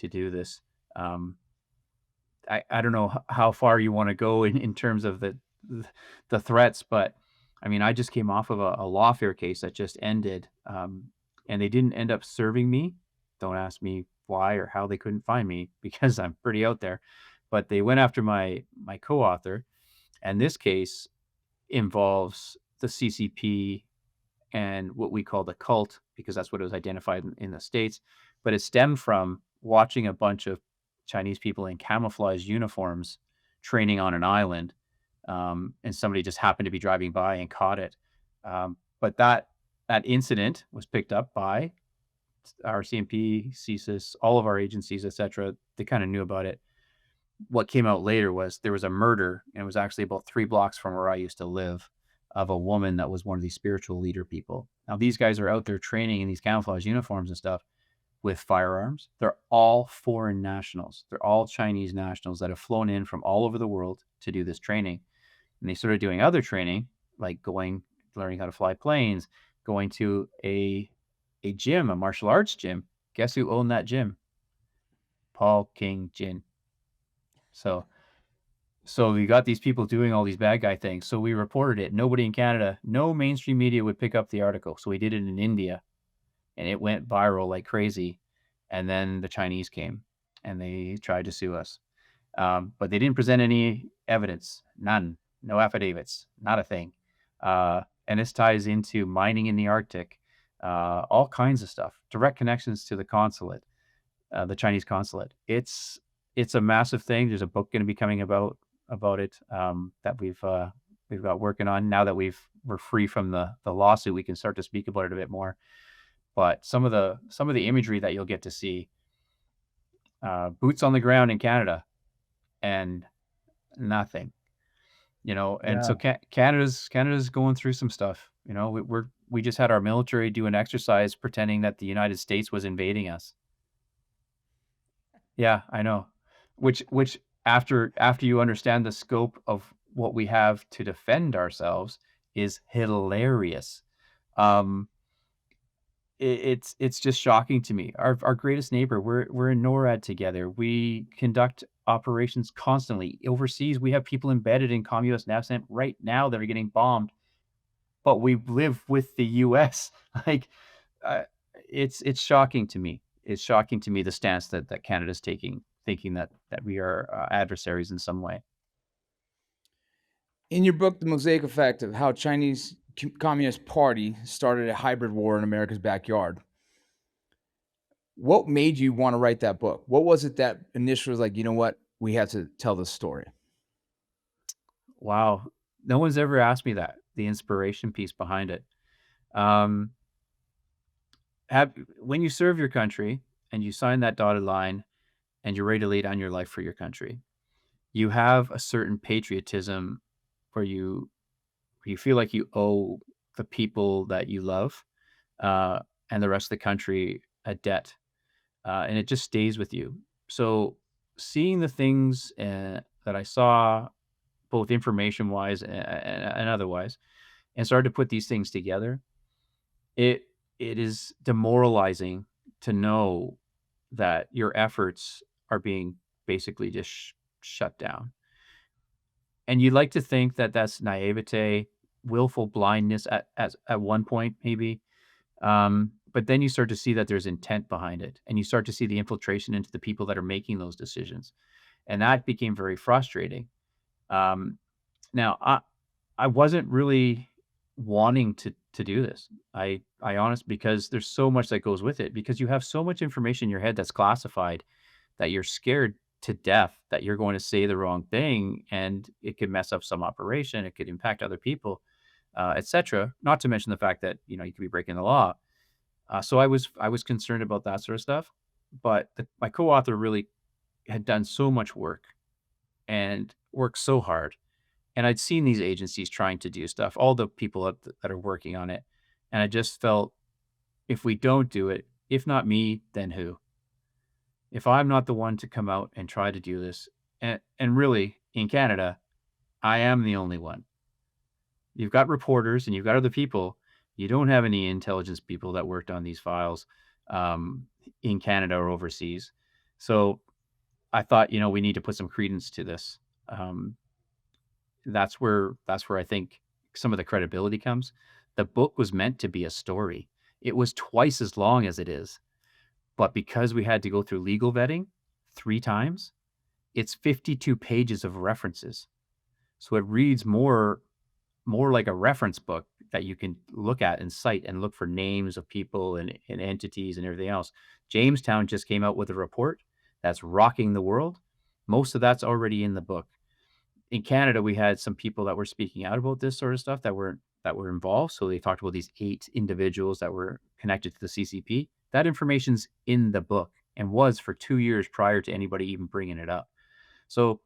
do this. I don't know how far you want to go in terms of the threats, but I mean, I just came off of a lawfare case that just ended, and they didn't end up serving me. Don't ask me why or how they couldn't find me, because I'm pretty out there. But they went after my co-author, and this case involves the CCP and what we call the cult, because that's what it was identified in the States. But it stemmed from watching a bunch of Chinese people in camouflage uniforms training on an island, and somebody just happened to be driving by and caught it. But that incident was picked up by our CMP, CSIS, all of our agencies, etc. They kind of knew about it. What came out later was there was a murder, and it was actually about 3 blocks from where I used to live, of a woman that was one of these spiritual leader people. Now, these guys are out there training in these camouflage uniforms and stuff with firearms. They're all foreign nationals. They're all Chinese nationals that have flown in from all over the world to do this training. And they started doing other training, like learning how to fly planes, going to a a gym, a martial arts gym. Guess who owned that gym? Paul King Jin. So we got these people doing all these bad guy things. So we reported it. Nobody in Canada, no mainstream media would pick up the article. So we did it in India, and it went viral like crazy. And then the Chinese came and they tried to sue us. But they didn't present any evidence, none, no affidavits, not a thing. And this ties into mining in the Arctic, all kinds of stuff, direct connections to the consulate, the Chinese consulate. It's a massive thing. There's a book going to be coming about it, that we've got working on. Now that we're free from the lawsuit, we can start to speak about it a bit more. But some of the imagery that you'll get to see, boots on the ground in Canada, and nothing, and so Canada's going through some stuff. We just had our military do an exercise pretending that the United States was invading us. Yeah, I know. Which after you understand the scope of what we have to defend ourselves is hilarious. Um, it's just shocking to me. Our greatest neighbor, we're in NORAD together. We conduct operations constantly overseas. We have people embedded in communist NAVCENT right now that are getting bombed, but we live with the U.S. Like, uh, it's shocking to me. It's shocking to me the stance that Canada's taking, thinking that we are adversaries in some way. In your book, The Mosaic Effect of How Chinese Communist Party Started a Hybrid War in America's Backyard, what made you want to write that book? What was it that initially was like, you know what, we have to tell this story? Wow, no one's ever asked me that. The inspiration piece behind it. Um, when you serve your country and you sign that dotted line and you're ready to lay down your life for your country, you have a certain patriotism where you feel like you owe the people that you love, and the rest of the country a debt, and it just stays with you. So seeing the things that I saw, both information wise and otherwise, and started to put these things together, it is demoralizing to know that your efforts are being basically just shut down. And you'd like to think that that's naivete, willful blindness at one point, maybe. But then you start to see that there's intent behind it, and you start to see the infiltration into the people that are making those decisions. And that became very frustrating. Um, Now, I wasn't really wanting to do this. I honest because there's so much that goes with it, because you have so much information in your head that's classified that you're scared to death that you're going to say the wrong thing and it could mess up some operation, it could impact other people, etc. Not to mention the fact that you could be breaking the law. So I was concerned about that sort of stuff. But my co-author really had done so much work and worked so hard, and I'd seen these agencies trying to do stuff, all the people that are working on it. And I just felt, if we don't do it, if not me, then who? If I'm not the one to come out and try to do this, and really in Canada, I am the only one. You've got reporters and you've got other people. You don't have any intelligence people that worked on these files, in Canada or overseas. So I thought, we need to put some credence to this. That's where I think some of the credibility comes. The book was meant to be a story. It was twice as long as it is, but because we had to go through legal vetting 3 times, it's 52 pages of references. So it reads more like a reference book that you can look at and cite and look for names of people and entities and everything else. Jamestown just came out with a report that's rocking the world. Most of that's already in the book. In Canada, we had some people that were speaking out about this sort of stuff that were involved. So they talked about these 8 individuals that were connected to the CCP. That information's in the book and was for 2 years prior to anybody even bringing it up. So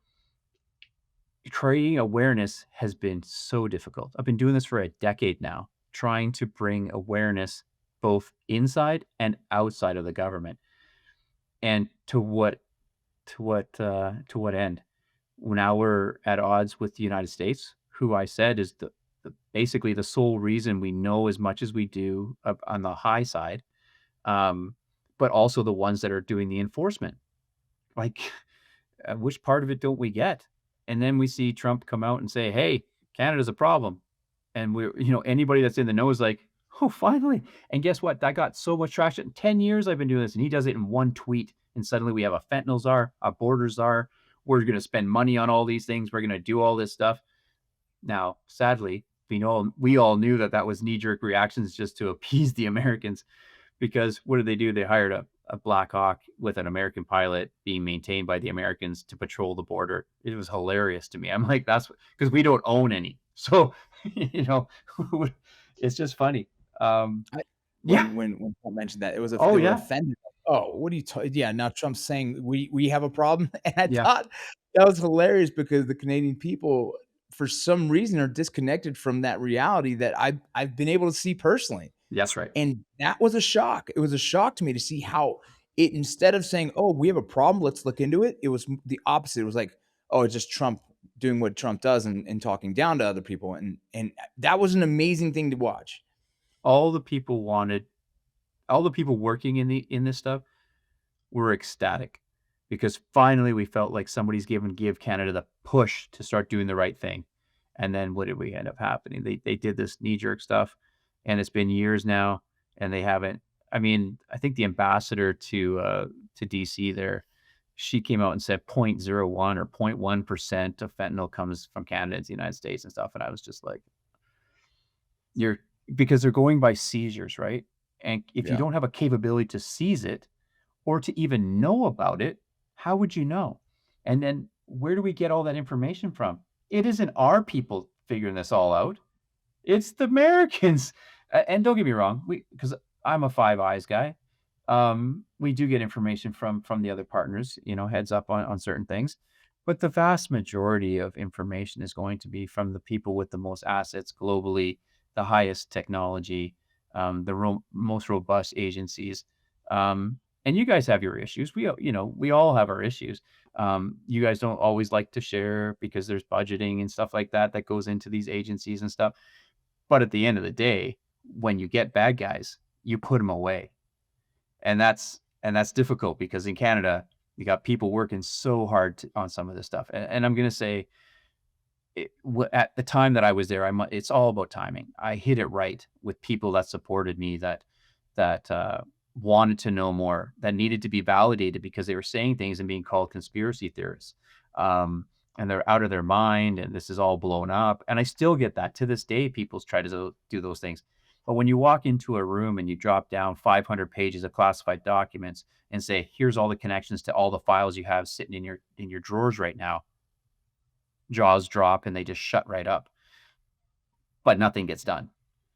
creating awareness has been so difficult. I've been doing this for a decade now, trying to bring awareness both inside and outside of the government. And to what end? Now we're at odds with the United States, who I said is basically the sole reason we know as much as we do on the high side, but also the ones that are doing the enforcement. Like, which part of it don't we get? And then we see Trump come out and say, "Hey, Canada's a problem," and anybody that's in the know is like, "Oh, finally!" And guess what? That got so much traction. 10 years I've been doing this, and he does it in one tweet, and suddenly we have a fentanyl czar, a border czar. We're going to spend money on all these things. We're going to do all this stuff. Now, sadly, we all knew that that was knee-jerk reactions just to appease the Americans, because what did they do? They hired a Black Hawk with an American pilot being maintained by the Americans to patrol the border. It was hilarious to me. I'm like, that's because we don't own any. So, you know, it's just funny. I, Yeah. when Trump mentioned that, it was Oh, they were yeah. offended. Oh, what are you talking? Yeah, now Trump's saying we have a problem, and I Yeah. thought that was hilarious because the Canadian people, for some reason, are disconnected from that reality that I've been able to see personally. That's right. And that was a shock. It was a shock to me to see how it, instead of saying, "Oh, we have a problem, let's look into it," it was the opposite. It was like, "Oh, it's just Trump doing what Trump does and talking down to other people." And that was an amazing thing to watch. All the people wanted, all the people working in this stuff were ecstatic, because finally we felt like somebody's give Canada the push to start doing the right thing. And then what did we end up happening? They did this knee jerk stuff, and it's been years now, and they haven't. I mean, I think the ambassador to DC there, she came out and said zero point zero 0.01 or 0.1% of fentanyl comes from Canada into the United States and stuff. And I was just like, you're because they're going by seizures, right? And if you Yeah. don't have a capability to seize it, or to even know about it, how would you know? And then where do we get all that information from? It isn't our people figuring this all out. It's the Americans. And don't get me wrong, because I'm a Five Eyes guy. We do get information from the other partners, heads up on certain things. But the vast majority of information is going to be from the people with the most assets globally, the highest technology, most robust agencies. And you guys have your issues. We all have our issues. You guys don't always like to share because there's budgeting and stuff like that that goes into these agencies and stuff. But at the end of the day, when you get bad guys, you put them away. And that's difficult, because in Canada, you got people working so hard on some of this stuff. And I'm going to say, at the time that I was there, it's all about timing. I hit it right with people that supported me, that wanted to know more, that needed to be validated because they were saying things and being called conspiracy theorists. And they're out of their mind, and this is all blown up. And I still get that to this day. People try to do those things. But when you walk into a room and you drop down 500 pages of classified documents and say, "Here's all the connections to all the files you have sitting in your drawers right now," jaws drop and they just shut right up. But nothing gets done.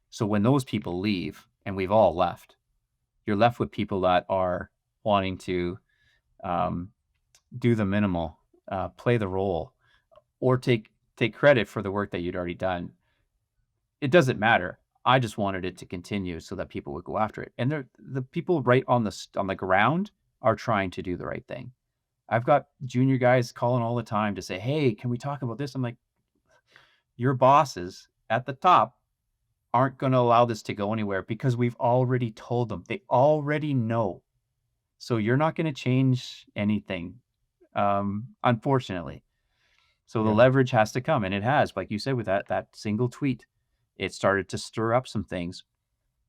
So when those people leave, and we've all left, you're left with people that are wanting to do the minimal, play the role, or take credit for the work that you'd already done. It doesn't matter. I just wanted it to continue so that people would go after it. And the people right on the ground are trying to do the right thing. I've got junior guys calling all the time to say, "Hey, can we talk about this?" I'm like, your bosses at the top aren't going to allow this to go anywhere, because we've already told them. They already know. So you're not going to change anything, unfortunately. So the Yeah. leverage has to come, and it has. Like you said, with that single tweet, it started to stir up some things.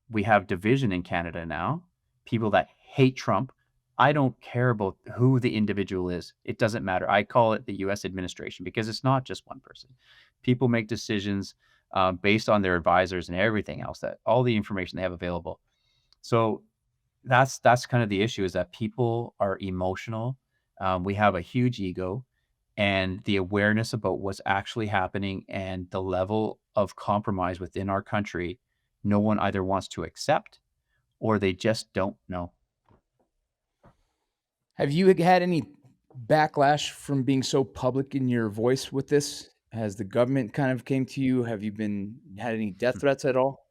We have division in Canada now. People that hate Trump. I don't care about who the individual is. It doesn't matter. I call it the U.S. administration, because it's not just one person. People make decisions based on their advisors and everything else, that all the information they have available. So that's kind of the issue, is that people are emotional. We have a huge ego, and the awareness about what's actually happening and the level of compromise within our country, no one either wants to accept, or they just don't know. Have you had any backlash from being so public in your voice with this? Has the government kind of came to you? Have you had any death threats at all?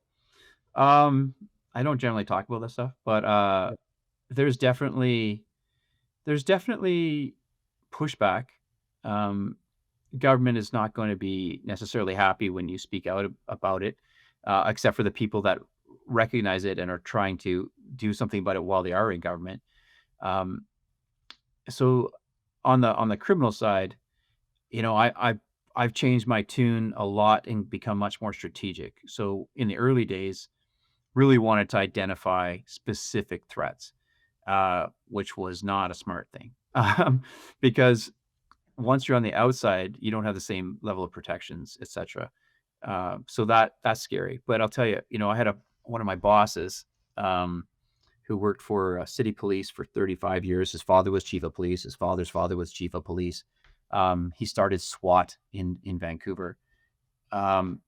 Um, I don't generally talk about this stuff, but Yeah. there's definitely there's definitely pushback. Um, Government is not going to be necessarily happy when you speak out about it, except for the people that recognize it and are trying to do something about it while they are in government. Um, so on the criminal side, I've changed my tune a lot and become much more strategic. So in the early days, really wanted to identify specific threats, which was not a smart thing, because once you're on the outside, you don't have the same level of protections, etc. So that's scary. But I'll tell you, I had one of my bosses um, who worked for city police for 35 years. His father was chief of police. His father's father was chief of police. He started SWAT in Vancouver. Um,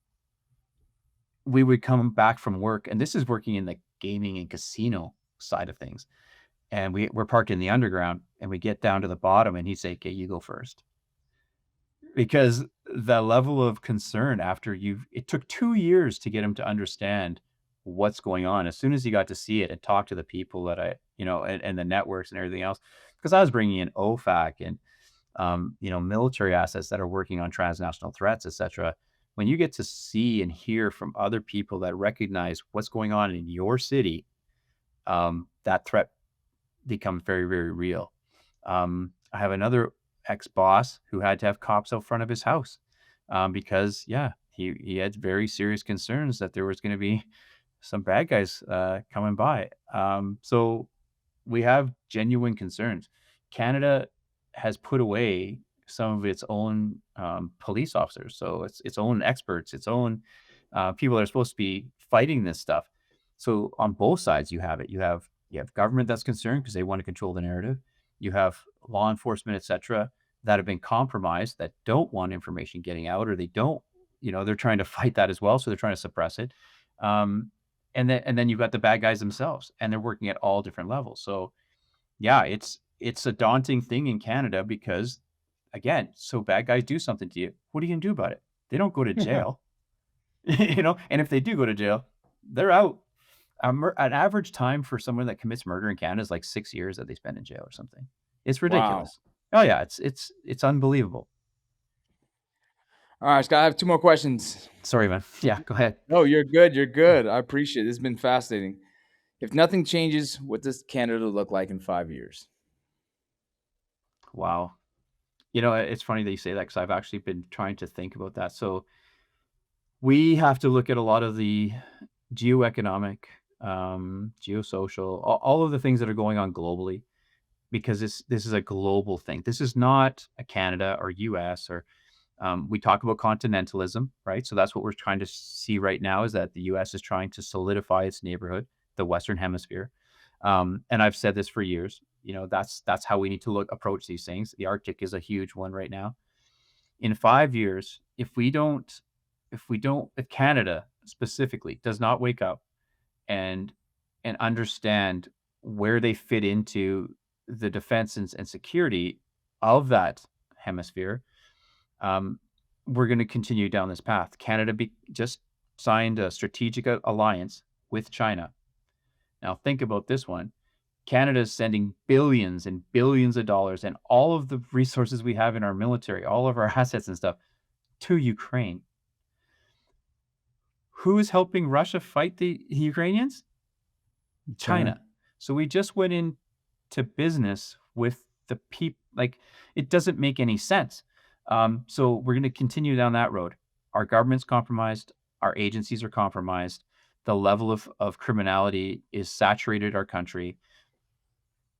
we would come back from work, and this is working in the gaming and casino side of things. And we're parked in the underground, and we get down to the bottom, and he'd say, "Okay, you go first." Because the level of concern it took 2 years to get him to understand what's going on. As soon as he got to see it and talk to the people that and the networks and everything else, because I was bringing in OFAC and, military assets that are working on transnational threats, etc. When you get to see and hear from other people that recognize what's going on in your city, that threat becomes very, very real. I have another ex-boss who had to have cops out front of his house because, yeah, he had very serious concerns that there was going to be some bad guys coming by. So we have genuine concerns. Canada has put away some of its own police officers, so its own experts, its own people that are supposed to be fighting this stuff. So on both sides, you have it. You have government that's concerned because they want to control the narrative. You have law enforcement, etc., that have been compromised, that don't want information getting out, or they don't. They're trying to fight that as well, so they're trying to suppress it. And then you've got the bad guys themselves, and they're working at all different levels. So yeah, it's a daunting thing in Canada because, again, so bad guys do something to you. What are you gonna do about it? They don't go to jail, And if they do go to jail, they're out. An average time for someone that commits murder in Canada is like 6 years that they spend in jail or something. It's Wow. ridiculous. Oh yeah, it's unbelievable. All right, Scott, I have 2 more questions. Sorry, man. Yeah, go ahead. No, you're good. You're good. I appreciate it. This has been fascinating. If nothing changes, what does Canada look like in 5 years? Wow. It's funny that you say that because I've actually been trying to think about that. So we have to look at a lot of the geoeconomic, geosocial, all of the things that are going on globally, because this is a global thing. This is not a Canada or US or we talk about continentalism, right? So that's what we're trying to see right now, is that the US is trying to solidify its neighborhood, the Western Hemisphere. And I've said this for years. That's how we need to approach these things. The Arctic is a huge one right now. In 5 years, if Canada specifically does not wake up and understand where they fit into the defense and security of that hemisphere, we're going to continue down this path. Canada just signed a strategic alliance with China. Now think about this one. Canada is sending billions and billions of dollars and all of the resources we have in our military, all of our assets and stuff, to Ukraine. Who is helping Russia fight the Ukrainians? China. So we just went into business with the people. Like, it doesn't make any sense. So we're going to continue down that road. Our government's compromised. Our agencies are compromised. The level of criminality is saturated our country.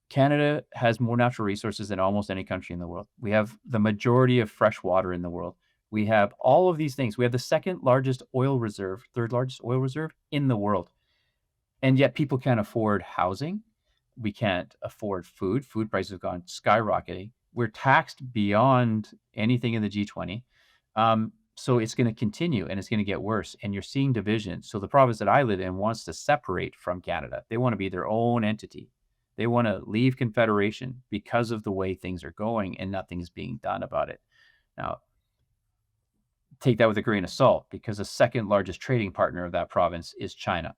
Canada has more natural resources than almost any country in the world. We have the majority of fresh water in the world. We have all of these things. We have the third largest oil reserve in the world. And yet people can't afford housing. We can't afford food. Food prices have gone skyrocketing. We're taxed beyond anything in the G20. So it's going to continue, and it's going to get worse. And you're seeing division. So the province that I live in wants to separate from Canada. They want to be their own entity. They want to leave Confederation because of the way things are going, and nothing is being done about it. Now, take that with a grain of salt, because the second largest trading partner of that province is China.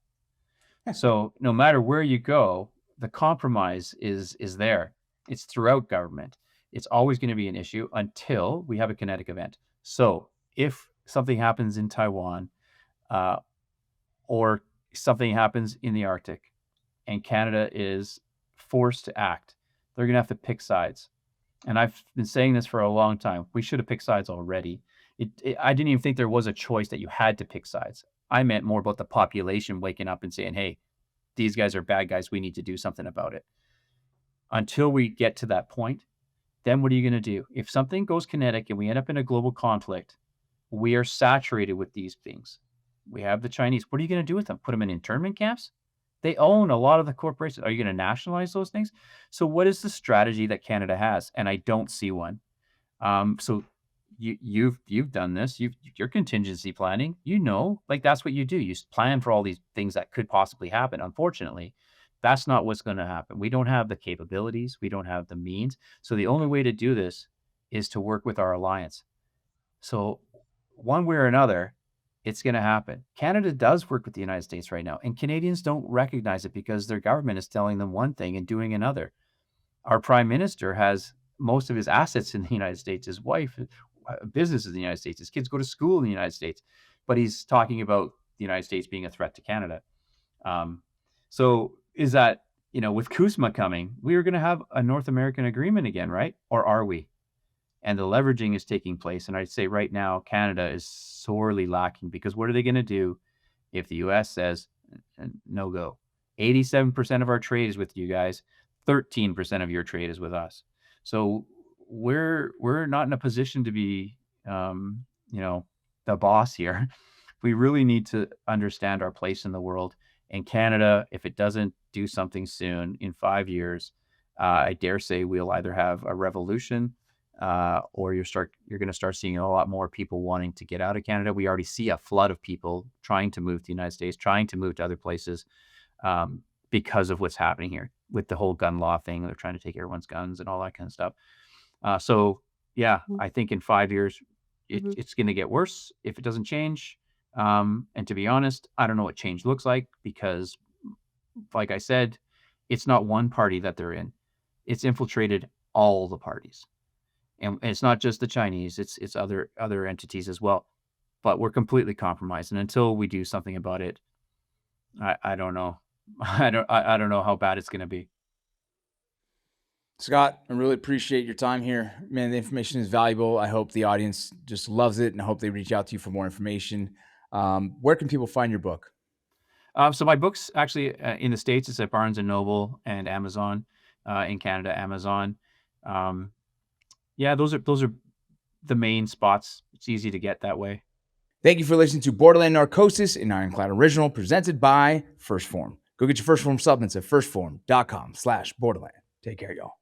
So no matter where you go, the compromise is there. It's throughout government. It's always going to be an issue until we have a kinetic event. So if something happens in Taiwan, or something happens in the Arctic and Canada is forced to act, they're going to have to pick sides. And I've been saying this for a long time. We should have picked sides already. I didn't even think there was a choice that you had to pick sides. I meant more about the population waking up and saying, hey, these guys are bad guys. We need to do something about it. Until we get to that point, then what are you going to do? If something goes kinetic and we end up in a global conflict, we are saturated with these things. We have the Chinese. What are you going to do with them? Put them in internment camps? They own a lot of the corporations. Are you going to nationalize those things? So what is the strategy that Canada has? And I don't see one. So you've done this. Your contingency planning. Like that's what you do. You plan for all these things that could possibly happen. Unfortunately, that's not what's going to happen. We don't have the capabilities. We don't have the means. So the only way to do this is to work with our alliance. So one way or another, it's going to happen. Canada does work with the United States right now, and Canadians don't recognize it because their government is telling them one thing and doing another. Our prime minister has most of his assets in the United States, his wife, business in the United States, his kids go to school in the United States, but he's talking about the United States being a threat to Canada. So is that, with CUSMA coming, we are going to have a North American agreement again, right? Or are we? And the leveraging is taking place. And I'd say right now, Canada is sorely lacking because what are they going to do if the U.S. says no go? 87% of our trade is with you guys. 13% of your trade is with us. So we're not in a position to be, the boss here. We really need to understand our place in the world. And Canada, if it doesn't do something soon, in 5 years, I dare say we'll either have a revolution or you're going to start seeing a lot more people wanting to get out of Canada. We already see a flood of people trying to move to the United States, trying to move to other places because of what's happening here with the whole gun law thing. They're trying to take everyone's guns and all that kind of stuff. I think in 5 years, it's going to get worse if it doesn't change. And to be honest, I don't know what change looks like because, like I said, it's not one party that they're in. It's infiltrated all the parties. And it's not just the Chinese, it's other entities as well. But we're completely compromised. And until we do something about it, I don't know. I don't know how bad it's going to be. Scott, I really appreciate your time here. Man, the information is valuable. I hope the audience just loves it and I hope they reach out to you for more information. Where can people find your book? So my book's actually in the States, it's at Barnes & Noble and Amazon. In Canada, Amazon. Those are the main spots. It's easy to get that way. Thank you for listening to Borderland Narcosis, an Ironclad original presented by Phorm. Go get your Phorm supplements at firstform.com/Borderland. Take care, y'all.